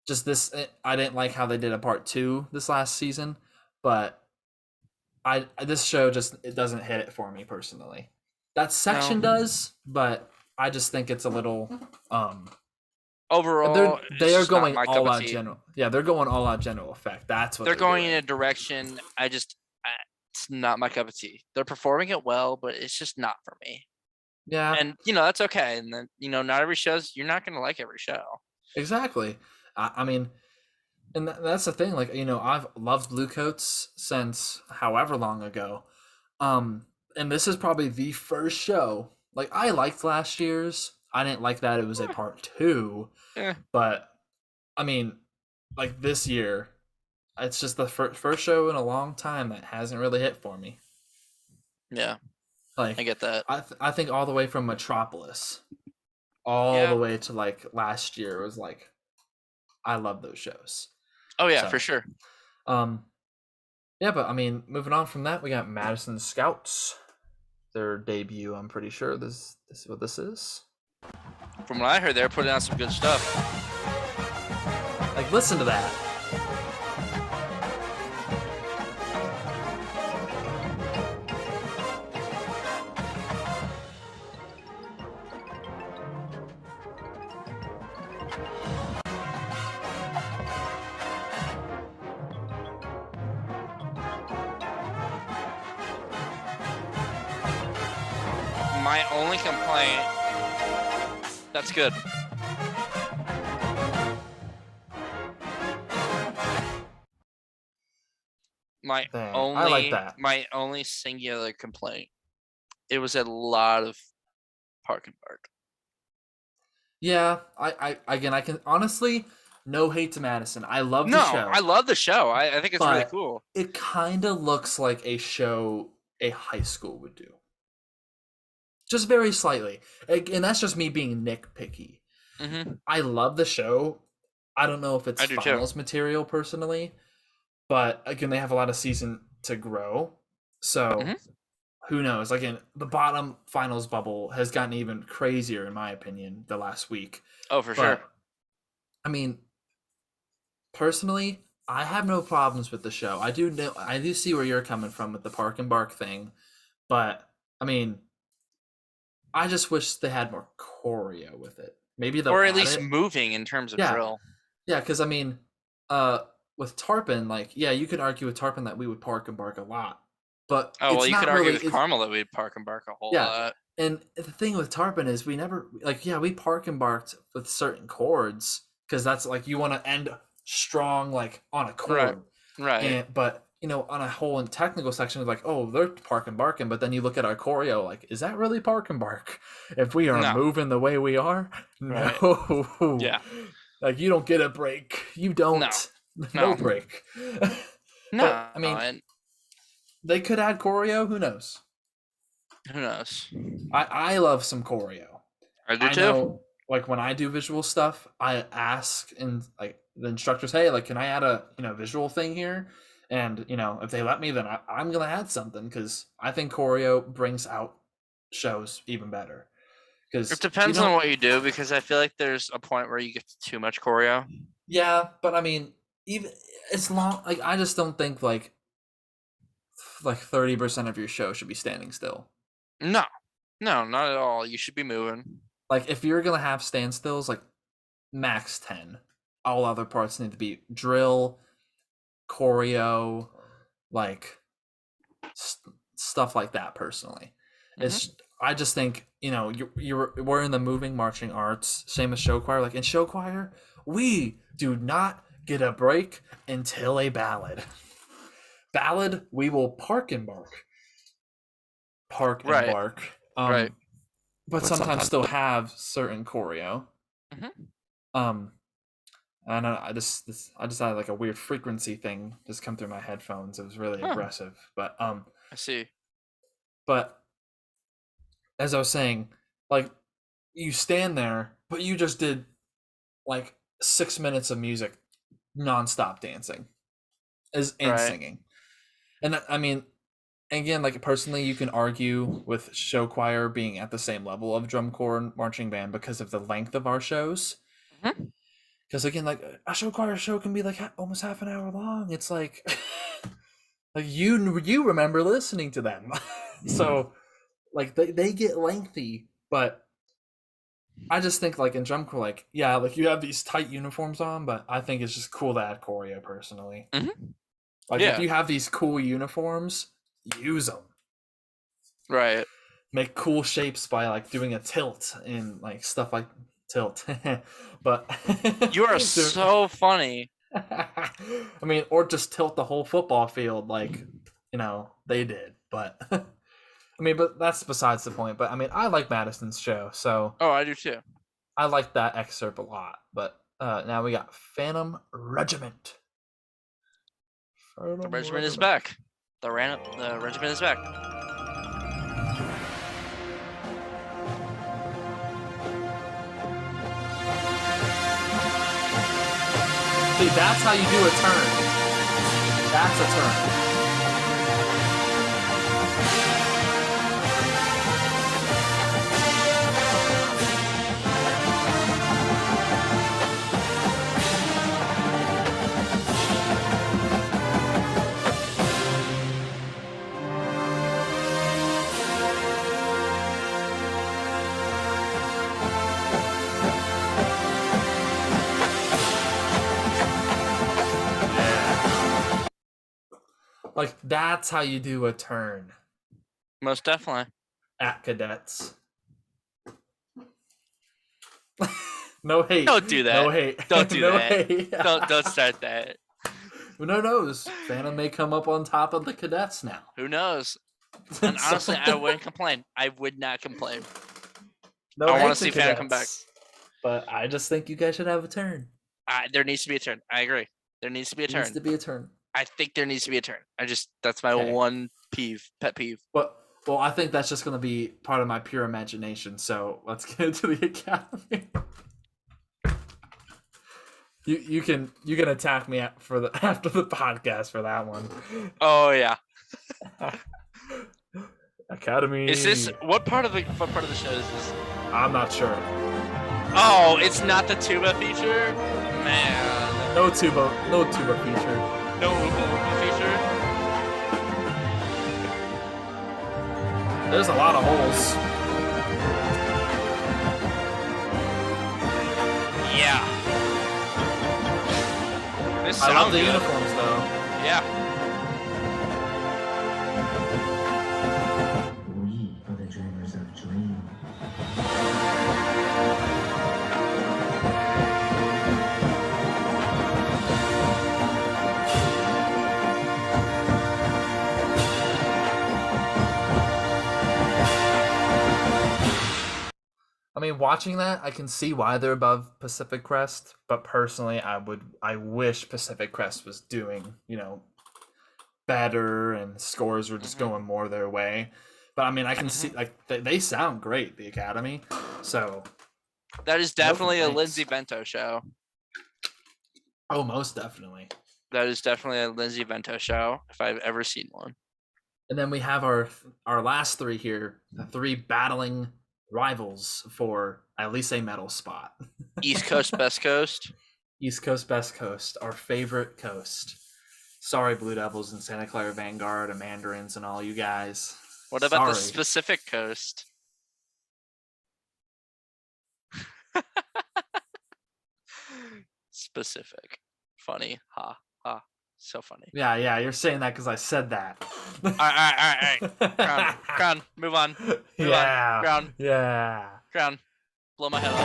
Just this, I didn't like how they did a part 2 this last season, but this show it doesn't hit it for me personally. That section does, but I just think it's a little overall they are going all out general. Yeah, they're going all out general effect. That's what they're going in a direction. It's not my cup of tea. They're performing it well, but it's just not for me. Yeah. And that's okay. And then not every you're not going to like every show. Exactly. I mean, and that's the thing. Like, I've loved Bluecoats since however long ago. And this is probably the first show. Like, I liked last year's. I didn't like that it was a part 2. But, I mean, like this year, it's just the first show in a long time that hasn't really hit for me. Yeah. Like, I get that. I think all the way from Metropolis, all the way to like last year was like, I love those shows. Oh yeah, for sure. Yeah, but I mean, moving on from that, we got Madison Scouts, their debut. I'm pretty sure this is what this is. From what I heard, they're putting out some good stuff. Like, listen to that. My only complaint. That's good. I like that. My only singular complaint. It was a lot of park and bark. Yeah, I can honestly, no hate to Madison. I love the show. I love the show. I think it's really cool. It kind of looks like a show a high school would do. Just very slightly. And that's just me being nitpicky. Mm-hmm. I love the show. I don't know if it's finals material personally, but again, they have a lot of season to grow. So who knows? Again, the bottom finals bubble has gotten even crazier, in my opinion, the last week. Oh, for sure. I mean, personally, I have no problems with the show. I do see where you're coming from with the park and bark thing, but I mean, I just wish they had more choreo with it. Maybe or at least moving in terms of drill. Yeah, because I mean, with Tarpon, like, you could argue with Tarpon that we would park and bark a lot, but you could argue with Carmel that we'd park and bark a whole lot. And the thing with Tarpon is we never we park and barked with certain chords because that's like you want to end strong like on a chord, right? But on a whole and technical section, it's like, oh, they're park and barking, but then you look at our choreo, like, is that really park and bark? If we are moving the way we are, no, like you don't get a break. You don't, no break. No, but, I mean, they could add choreo. Who knows? Who knows? I love some choreo. I do too. Like when I do visual stuff, I ask and like the instructors, hey, like, can I add a visual thing here? And if they let me, then I'm gonna add something because I think choreo brings out shows even better. Because it depends on what you do, because I feel like there's a point where you get too much choreo. Yeah, but I mean, even it's long. Like I just don't think like 30% of your show should be standing still. No, not at all. You should be moving. Like if you're gonna have standstills, like max 10. All other parts need to be drill, choreo, like stuff like that. Personally, I just think we're in the moving marching arts, same as show choir. Like in show choir, we do not get a break until a ballad. Ballad, we will park and bark. Park and bark. Right. But sometimes still have certain choreo. And I just had like a weird frequency thing just come through my headphones. It was really aggressive, but I see. But as I was saying, like you stand there, but you just did like 6 minutes of music, nonstop dancing, and singing, and I mean, again, like personally, you can argue with show choir being at the same level of drum corps and marching band because of the length of our shows. Because again, like a show choir show can be like almost half an hour long. It's like, like you remember listening to them, so like they get lengthy. But I just think like in drum corps, like yeah, like you have these tight uniforms on, but I think it's just cool to add choreo personally. Like if you have these cool uniforms, use them. Right. Make cool shapes by like doing a tilt and like stuff like tilt. But you are so funny. I mean, or just tilt the whole football field like they did. But I mean, but that's besides the point. But I mean, I like Madison's show, so I do too. I like that excerpt a lot. But now we got Phantom Regiment. The regiment is back. The regiment is back. See, that's how you do a turn. That's a turn. Like, that's how you do a turn. Most definitely. At cadets. No hate. Don't do that. No hate. Don't do no that. Hate. Don't start that. Who knows? Phantom may come up on top of the cadets now. Who knows? And honestly, I wouldn't complain. I would not complain. No, I want to see Phantom come back. But I just think you guys should have a turn. There needs to be a turn. I agree. There needs to be a turn. Needs to be a turn. I think there needs to be a turn. That's my one pet peeve. Well, I think that's just going to be part of my pure imagination. So let's get into the academy. You can attack me after the podcast for that one. Oh yeah. Academy. Is this what part of the show is this? I'm not sure. Oh, it's not the tuba feature? Man. No tuba feature. No tuba feature? There's a lot of holes. Yeah. I love the uniforms though. Yeah. We are the dreamers of dreams. I mean, watching that, I can see why they're above Pacific Crest, but personally, I wish Pacific Crest was doing, better and scores were just going more their way. But I mean, I can see like they sound great, the Academy. So that is definitely a Lindsay Vento show. Oh, most definitely. That is definitely a Lindsay Vento show if I've ever seen one. And then we have our last three here, the three battling rivals for at least a medal spot. East Coast, Best Coast. East Coast, Best Coast, our favorite coast. Sorry, Blue Devils and Santa Clara Vanguard and Mandarins and all you guys. What about the Pacific Coast? Specific. Funny. Ha. Ha. So funny. Yeah, you're saying that because I said that. All right. Crown. Move on. Move yeah. on. Crown. Yeah. Crown. Blow my head off.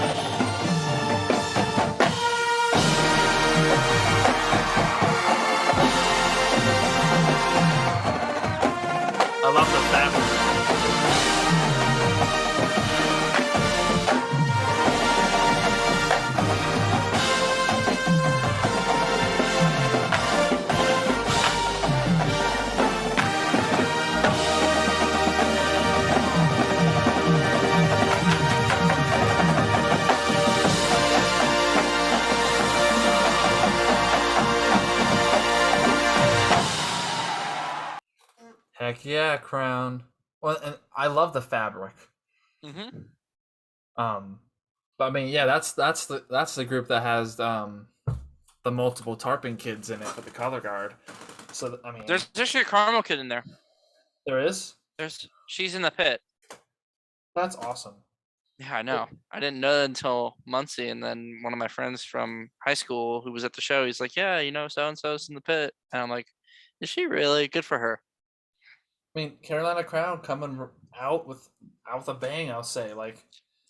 I love the fabric. Heck yeah, Crown. Well, and I love the fabric. Mm-hmm. But I mean, yeah, that's the group that has the multiple Tarpon kids in it for the color guard. So I mean, there's actually a caramel kid in there. There is. She's in the pit. That's awesome. Yeah, I know. I didn't know that until Muncie, and then one of my friends from high school who was at the show, he's like, "Yeah, so and so's in the pit," and I'm like, "Is she really? Good for her." I mean, Carolina Crown coming out with a bang, I'll say. Like,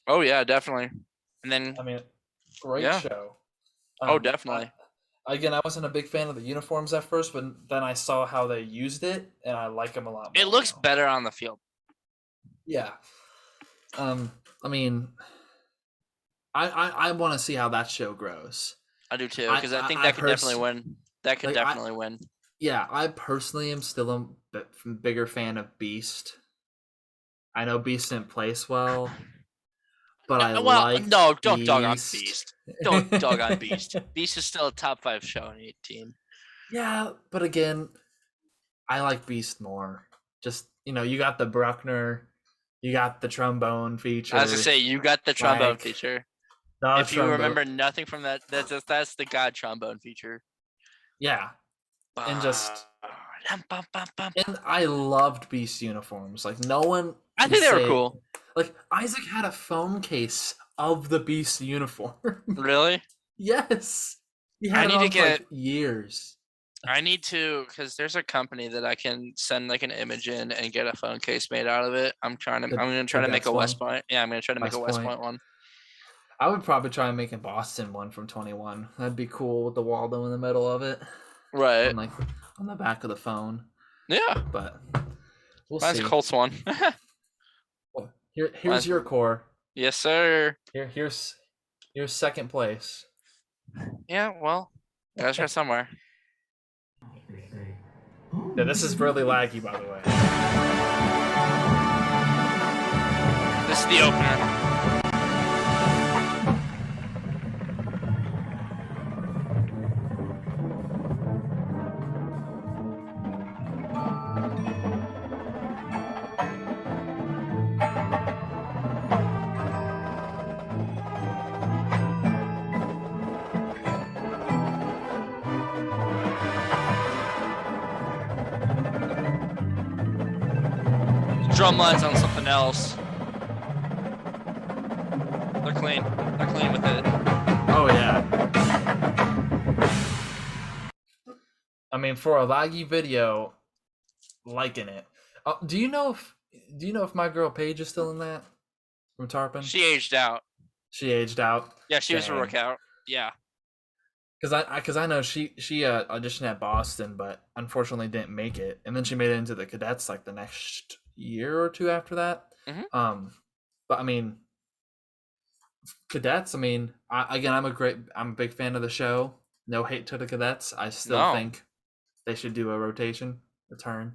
oh yeah, definitely. And then I mean, great show. Oh, definitely. Again, I wasn't a big fan of the uniforms at first, but then I saw how they used it, and I like them a lot more. It looks better on the field. Yeah. I mean, I want to see how that show grows. I do too, because I think that could definitely win. That could definitely win. Yeah, I personally am still a bigger fan of Beast. I know Beast didn't place well, but don't dog on Beast. Don't dog on Beast. Beast is still a top 5 show in 18. Yeah, but again, I like Beast more. Just you got the Bruckner, you got the trombone feature. I was gonna say you got the trombone feature. If you remember nothing from that, that's the God trombone feature. Yeah. And just and I loved Beast uniforms. Like no one I think they were cool. Like Isaac had a phone case of the Beast uniform. Really? Yes. He had it for years. I need to, because there's a company that I can send like an image in and get a phone case made out of it. I'm gonna try to make a West Point. Yeah, I'm gonna try to make a West Point one. I would probably try and make a Boston one from 21. That'd be cool with the Waldo in the middle of it. Right. On the back of the phone. Yeah. But we'll Mine's see. a Colts one. Well, here's your core. Yes, sir. Here's second place. Yeah, well, gotta start somewhere. Yeah, this is really laggy, by the way. This is the opener. Drum lines on something else. They're clean. They're clean with it. Oh yeah. I mean, for a laggy video, liking it. Do you know if my girl Paige is still in that from Tarpon? She aged out. She aged out. Yeah, she was a workout. Yeah. Because I know she auditioned at Boston, but unfortunately didn't make it, and then she made it into the cadets like the next year or two after that. Mm-hmm. But I mean, cadets. I mean, I'm a big fan of the show. No hate to the cadets. I still think they should do a rotation, a turn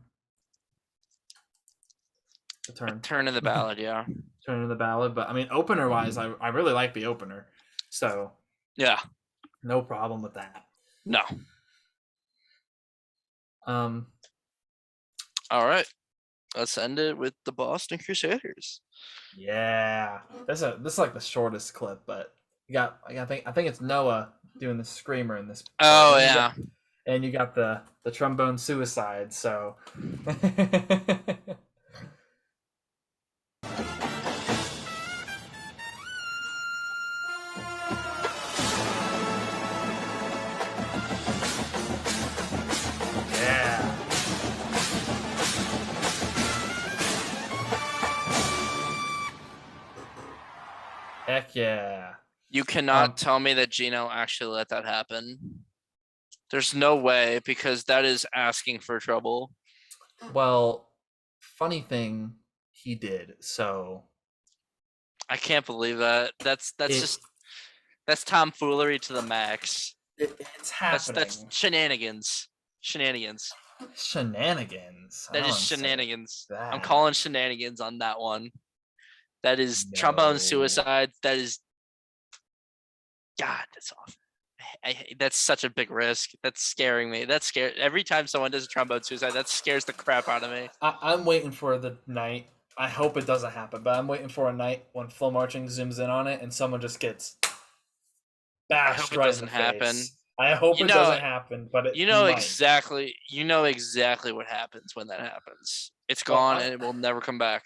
in the ballot. Yeah. Turn in the ballot. But I mean, opener wise, I really like the opener. So yeah. No problem with that. No. All right. Let's end it with the Boston Crusaders. Yeah, this is like the shortest clip, but I think it's Noah doing the screamer in this. Oh yeah. And you got the trombone suicide. So. Yeah. Heck yeah. You cannot tell me that Gino actually let that happen. There's no way, because that is asking for trouble. Well, funny thing, he did. So I can't believe that. That's tomfoolery to the max. It's happening. That's shenanigans. Shenanigans. That is shenanigans. I'm calling shenanigans on that one. That is trombone suicide. That is, God, that's awful. That's such a big risk. That's scaring me. That's scary. Every time someone does a trombone suicide, that scares the crap out of me. I'm waiting for the night. I hope it doesn't happen, but I'm waiting for a night when Flow Marching zooms in on it and someone just gets bashed right in the face. I hope it doesn't happen, but it might. Exactly what happens when that happens. It's gone and it will never come back.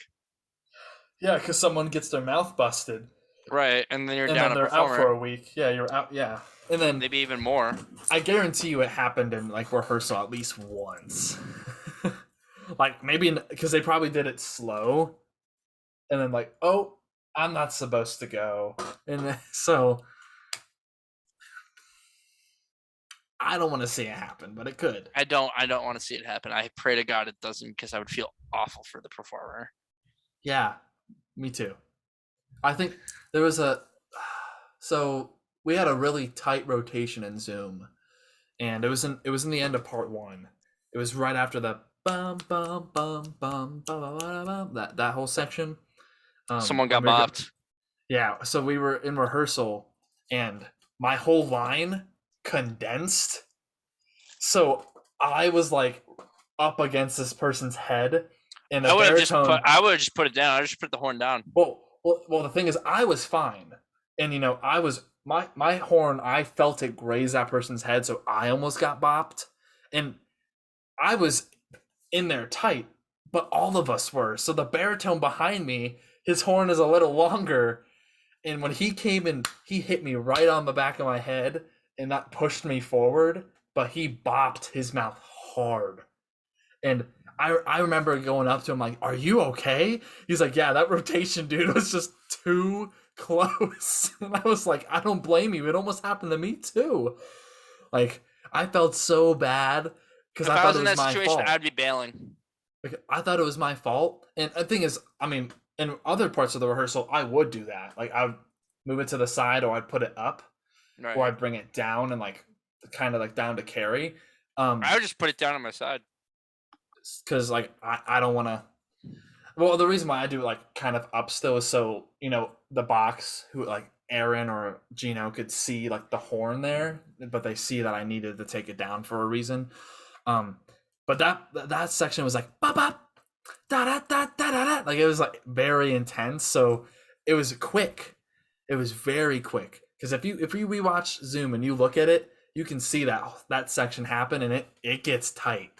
Yeah, because someone gets their mouth busted. Right, and then you're down. And then they're out for a week. Yeah, you're out. Yeah, and then maybe even more. I guarantee you, it happened in like rehearsal at least once. Like maybe because they probably did it slow, and then like, oh, I'm not supposed to go, and then, so I don't want to see it happen, but it could. I don't want to see it happen. I pray to God it doesn't, because I would feel awful for the performer. Yeah, me too. I think there was so we had a really tight rotation in Zoom, and it was in the end of part 1. It was right after the bum bum bum bum bum bum, that whole section. Someone got bopped. Yeah, so we were in rehearsal, and my whole line condensed, so I was like up against this person's head, and the baritone. I would have just put it down. I just put the horn down. Well, the thing is, I was fine, and I was my horn. I felt it graze that person's head, so I almost got bopped, and I was in there tight, but all of us were. So the baritone behind me, his horn is a little longer, and when he came in, he hit me right on the back of my head, and that pushed me forward. But he bopped his mouth hard, and I remember going up to him like, "Are you okay?" He's like, "Yeah, that rotation, dude, was just too close." And I was like, "I don't blame you. It almost happened to me too." Like, I felt so bad because I thought it was my fault. I'd be bailing. Like, I thought it was my fault, and the thing is, I mean, in other parts of the rehearsal, I would do that. Like, I would move it to the side, or I'd put it up, right, or I'd bring it down and like kind of like down to carry. I would just put it down on my side. Because like I don't want to. Well, the reason why I do it like kind of up still is so the box, who like Aaron or Gino could see like the horn there, but they see that I needed to take it down for a reason. But that section was like bop bop da da da da da, like it was like very intense. So it was quick. It was very quick, because if you rewatch Zoom and you look at it, you can see that section happen, and it gets tight.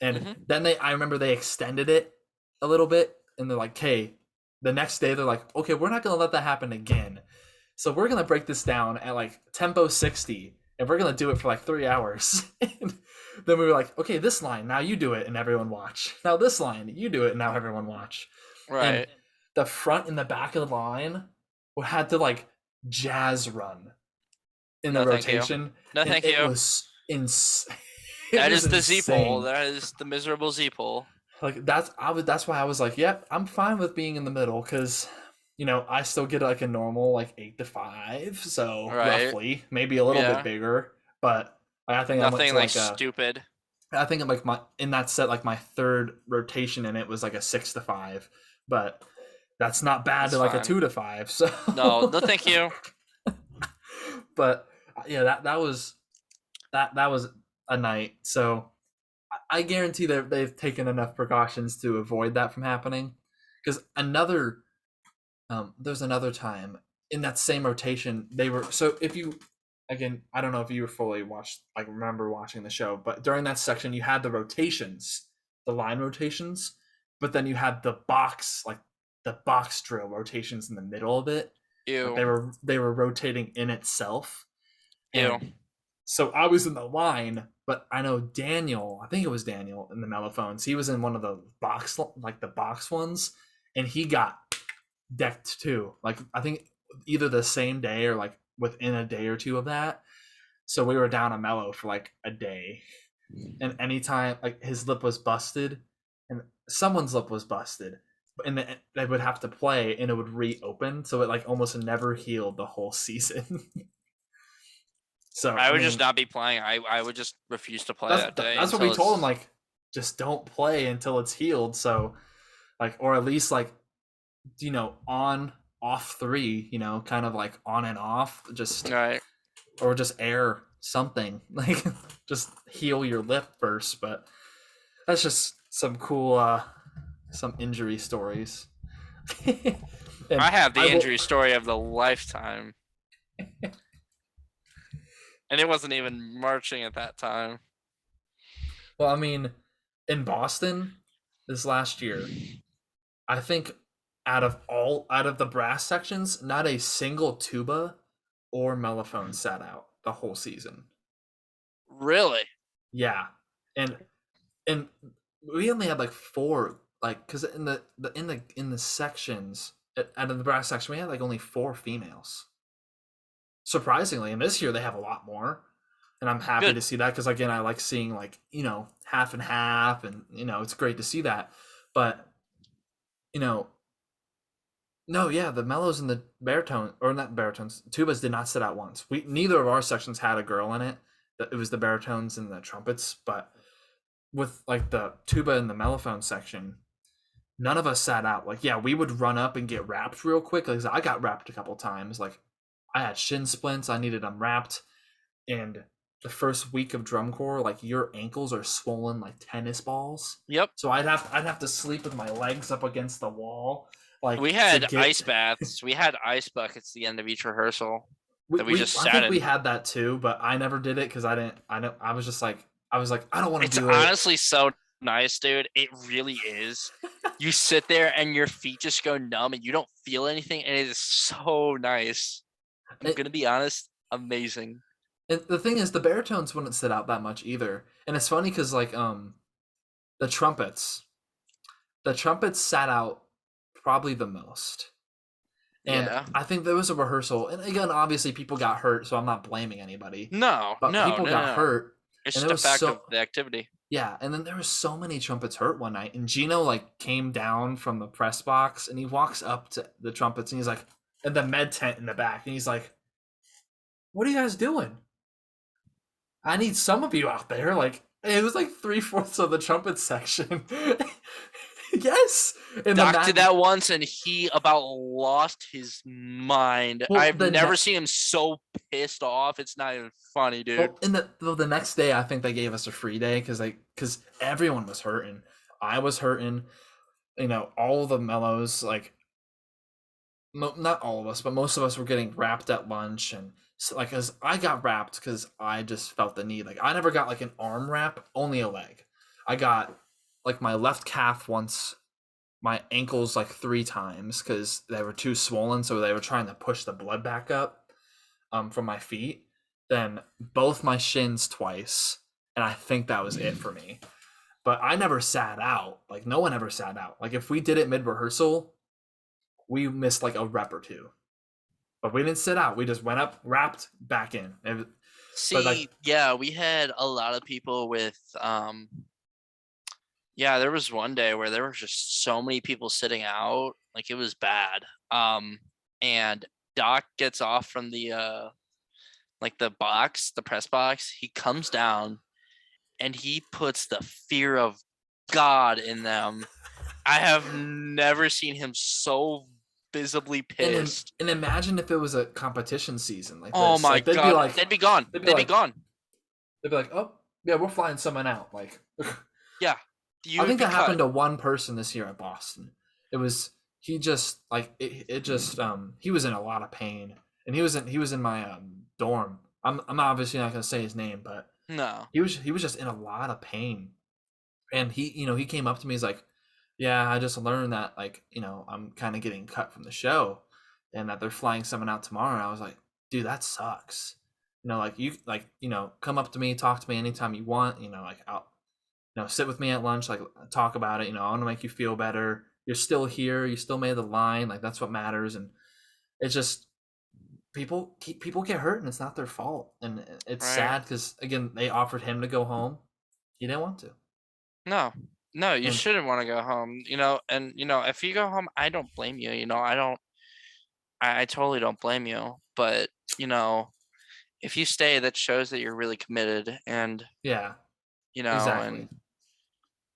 And then I remember they extended it a little bit, and they're like, "Okay," the next day they're like, "Okay, we're not gonna let that happen again. So we're gonna break this down at like tempo 60, and we're gonna do it for like 3 hours." And then we were like, "Okay, this line, now you do it, and everyone watch. Now this line, you do it, and now everyone watch." Right. And the front and the back of the line had to like jazz run in the rotation. No, thank you. It was insane. That is the Z pole. That is the miserable Z pole. Like that's why I was like, yep, I'm fine with being in the middle, because I still get like a normal like 8 to 5, so roughly, maybe a little bit bigger, but I think nothing like stupid. I think like in that set, like my third rotation in it was like a 6 to 5, but that's not bad to like a 2 to 5. So no, thank you. But yeah, that was a night. So I guarantee that they've taken enough precautions to avoid that from happening. Because there's another time in that same rotation they were. So if you, again, I don't know if you were fully remember watching the show, but during that section you had the rotations, the line rotations, but then you had the box drill rotations in the middle of it. Ew. Like they were rotating in itself. Ew. And so I was in the line, but I know Daniel, I think it was Daniel in the mellophones, he was in one of the box ones, and he got decked too. Like, I think either the same day or like within a day or two of that. So we were down a mellow for like a day. And anytime like his lip was busted and someone's lip was busted, and they would have to play and it would reopen. So it like almost never healed the whole season. So I would just not be playing. I would just refuse to play that day. That's what we told him, like, just don't play until it's healed. So like, or at least like, on, off 3, kind of like on and off, just right. Or just air something, like just heal your lip first. But that's just some cool some injury stories. I have the injury story of the lifetime. And it wasn't even marching at that time. Well, I mean, in Boston this last year, I think out of the brass sections, not a single tuba or mellophone sat out the whole season. Really? Yeah. And we only had like 4, like, because in the sections, out of the brass section, we had like only 4 females. Surprisingly, and this year they have a lot more, and I'm happy to see that, because again, I like seeing like half and half, and it's great to see that. But no, yeah, the mellows and the baritone, or not baritones, tubas did not sit out once. Neither of our sections had a girl in it. It was the baritones and the trumpets, but with like the tuba and the mellophone section, none of us sat out. Like, yeah, we would run up and get wrapped real quick. Like, I got wrapped a couple times. Like, I had shin splints. I needed them wrapped. And the first week of drum corps, like, your ankles are swollen like tennis balls. Yep. So I'd have to sleep with my legs up against the wall. Like, we had ice baths. We had ice buckets at the end of each rehearsal. I think we had that too, but I never did it because I was like, I don't want to do it. It's honestly so nice, dude. It really is. You sit there and your feet just go numb and you don't feel anything, and it is so nice. I'm gonna be honest, amazing. And the thing is, the baritones wouldn't sit out that much either. And it's funny because like the trumpets sat out probably the most. And yeah. I think there was a rehearsal, and again, obviously people got hurt, so I'm not blaming anybody. But people got hurt. It's just a fact of the activity. Yeah, and then there was so many trumpets hurt one night, and Gino like came down from the press box, and he walks up to the trumpets, and he's like, at the med tent in the back, and he's like, "What are you guys doing? I need some of you out there." Like, it was like 3/4 of the trumpet section. Yes. Doc did that once, and he about lost his mind. Well, I've never seen him so pissed off. It's not even funny, dude. Well, the next day, I think they gave us a free day because everyone was hurting. I was hurting. All of the mellows, like, not all of us, but most of us were getting wrapped at lunch, and so, like, as I got wrapped because I just felt the need. Like, I never got like an arm wrap, only a leg. I got like my left calf once, my ankles like 3 times because they were too swollen, so they were trying to push the blood back up from my feet. Then both my shins twice, and I think that was it for me. But I never sat out. Like, no one ever sat out. Like, if we did it mid-rehearsal, we missed like a rep or 2. But we didn't sit out. We just went up, wrapped, back in. Yeah, we had a lot of people with yeah, there was one day where there were just so many people sitting out, like, it was bad. And Doc gets off from the like the press box. He comes down and he puts the fear of God in them. I have never seen him so visibly pissed. And imagine if it was a competition season like this. Oh my God, they'd be gone. They'd be gone. They'd be like, "Oh, yeah, we're flying someone out." Like, Yeah. I think that happened to one person this year at Boston. It was he just like it just he was in a lot of pain, and he was in my dorm. I'm obviously not gonna say his name, but No. he was just in a lot of pain, and he came up to me. He's like, yeah, I just learned that like I'm kind of getting cut from the show, and that they're flying someone out tomorrow. And I was like, dude, that sucks. Like you come up to me, talk to me anytime you want. Like I'll sit with me at lunch, like talk about it. I want to make you feel better. You're still here. You still made the line. Like that's what matters. And it's just people get hurt, and it's not their fault. And it's sad because again, they offered him to go home. He didn't want to. No, you shouldn't want to go home. And if you go home, I don't blame you. I totally don't blame you. But if you stay, that shows that you're really committed. And yeah, exactly. And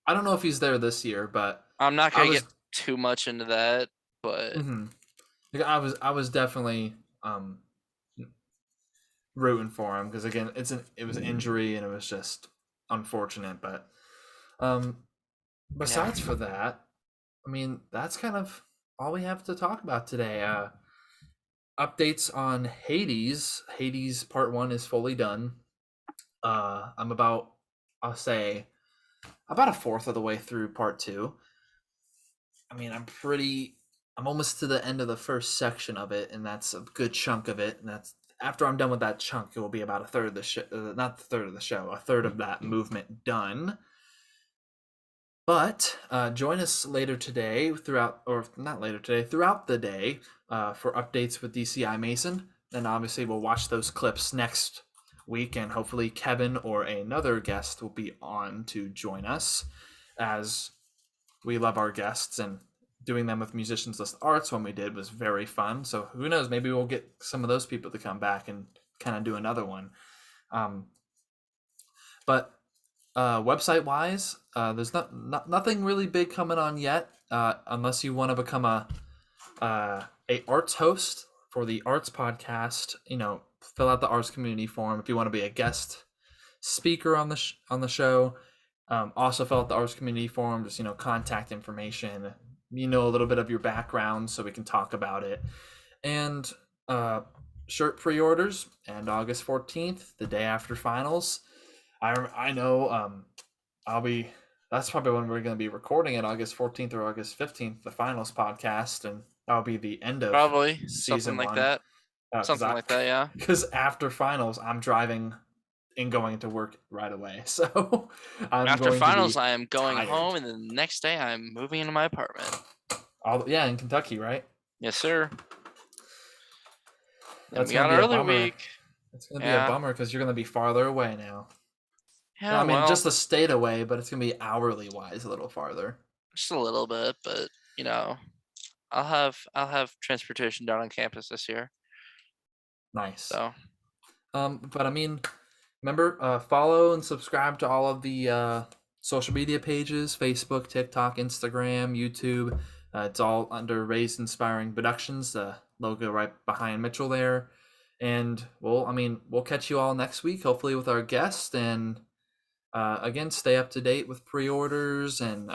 I don't know if he's there this year, but I'm not gonna get too much into that. But I was definitely rooting for him because again, it was an injury, and it was just unfortunate. But besides for that, I mean, that's kind of all we have to talk about today. Updates on Hades. Hades Part 1 is fully done. I'm I'll say about a fourth of the way through Part 2. I mean, I'm almost to the end of the first section of it, and that's a good chunk of it. And that's after I'm done with that chunk, it will be about a third of the show, not the third of the show, a third of that movement done. But join us later today throughout the day for updates with DCI Mason. And obviously we'll watch those clips next week, and hopefully Kevin or another guest will be on to join us, as we love our guests, and doing them with Musicians List Arts when we did was very fun. So who knows, maybe we'll get some of those people to come back and kind of do another one. But website wise, there's nothing really big coming on yet, unless you want to become a arts host for the arts podcast. Fill out the arts community form if you want to be a guest speaker on the show. Also fill out the arts community form, just contact information, a little bit of your background so we can talk about it. And shirt pre-orders, and August 14th, the day after finals. I know that's probably when we're going to be recording it, August 14th or August 15th, the finals podcast, and that'll be the end of probably season something like 1. that. Something like that, yeah. Because after finals, I'm driving and going to work right away. So after finals, I am going home, and then the next day I'm moving into my apartment. In Kentucky, right? Yes, sir. That's gonna be an early week. It's gonna be a bummer because you're gonna be farther away now. Yeah, I mean, just a state away, but it's gonna be hourly wise a little farther. Just a little bit, but I'll have transportation down on campus this year. Nice. So, but I mean, remember, follow and subscribe to all of the social media pages: Facebook, TikTok, Instagram, YouTube. It's all under Raised Inspiring Productions, the logo right behind Mitchell there. And we'll catch you all next week, hopefully with our guest. And again, stay up to date with pre-orders and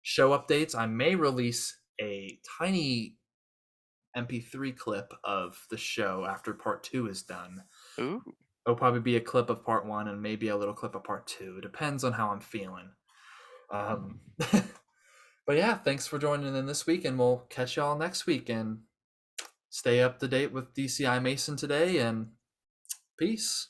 show updates. I may release a tiny MP3 clip of the show after Part 2 is done. Ooh. It'll probably be a clip of Part 1 and maybe a little clip of Part 2. It depends on how I'm feeling. But yeah, thanks for joining in this week, and we'll catch y'all next week. And stay up to date with DCI Mason today, and peace.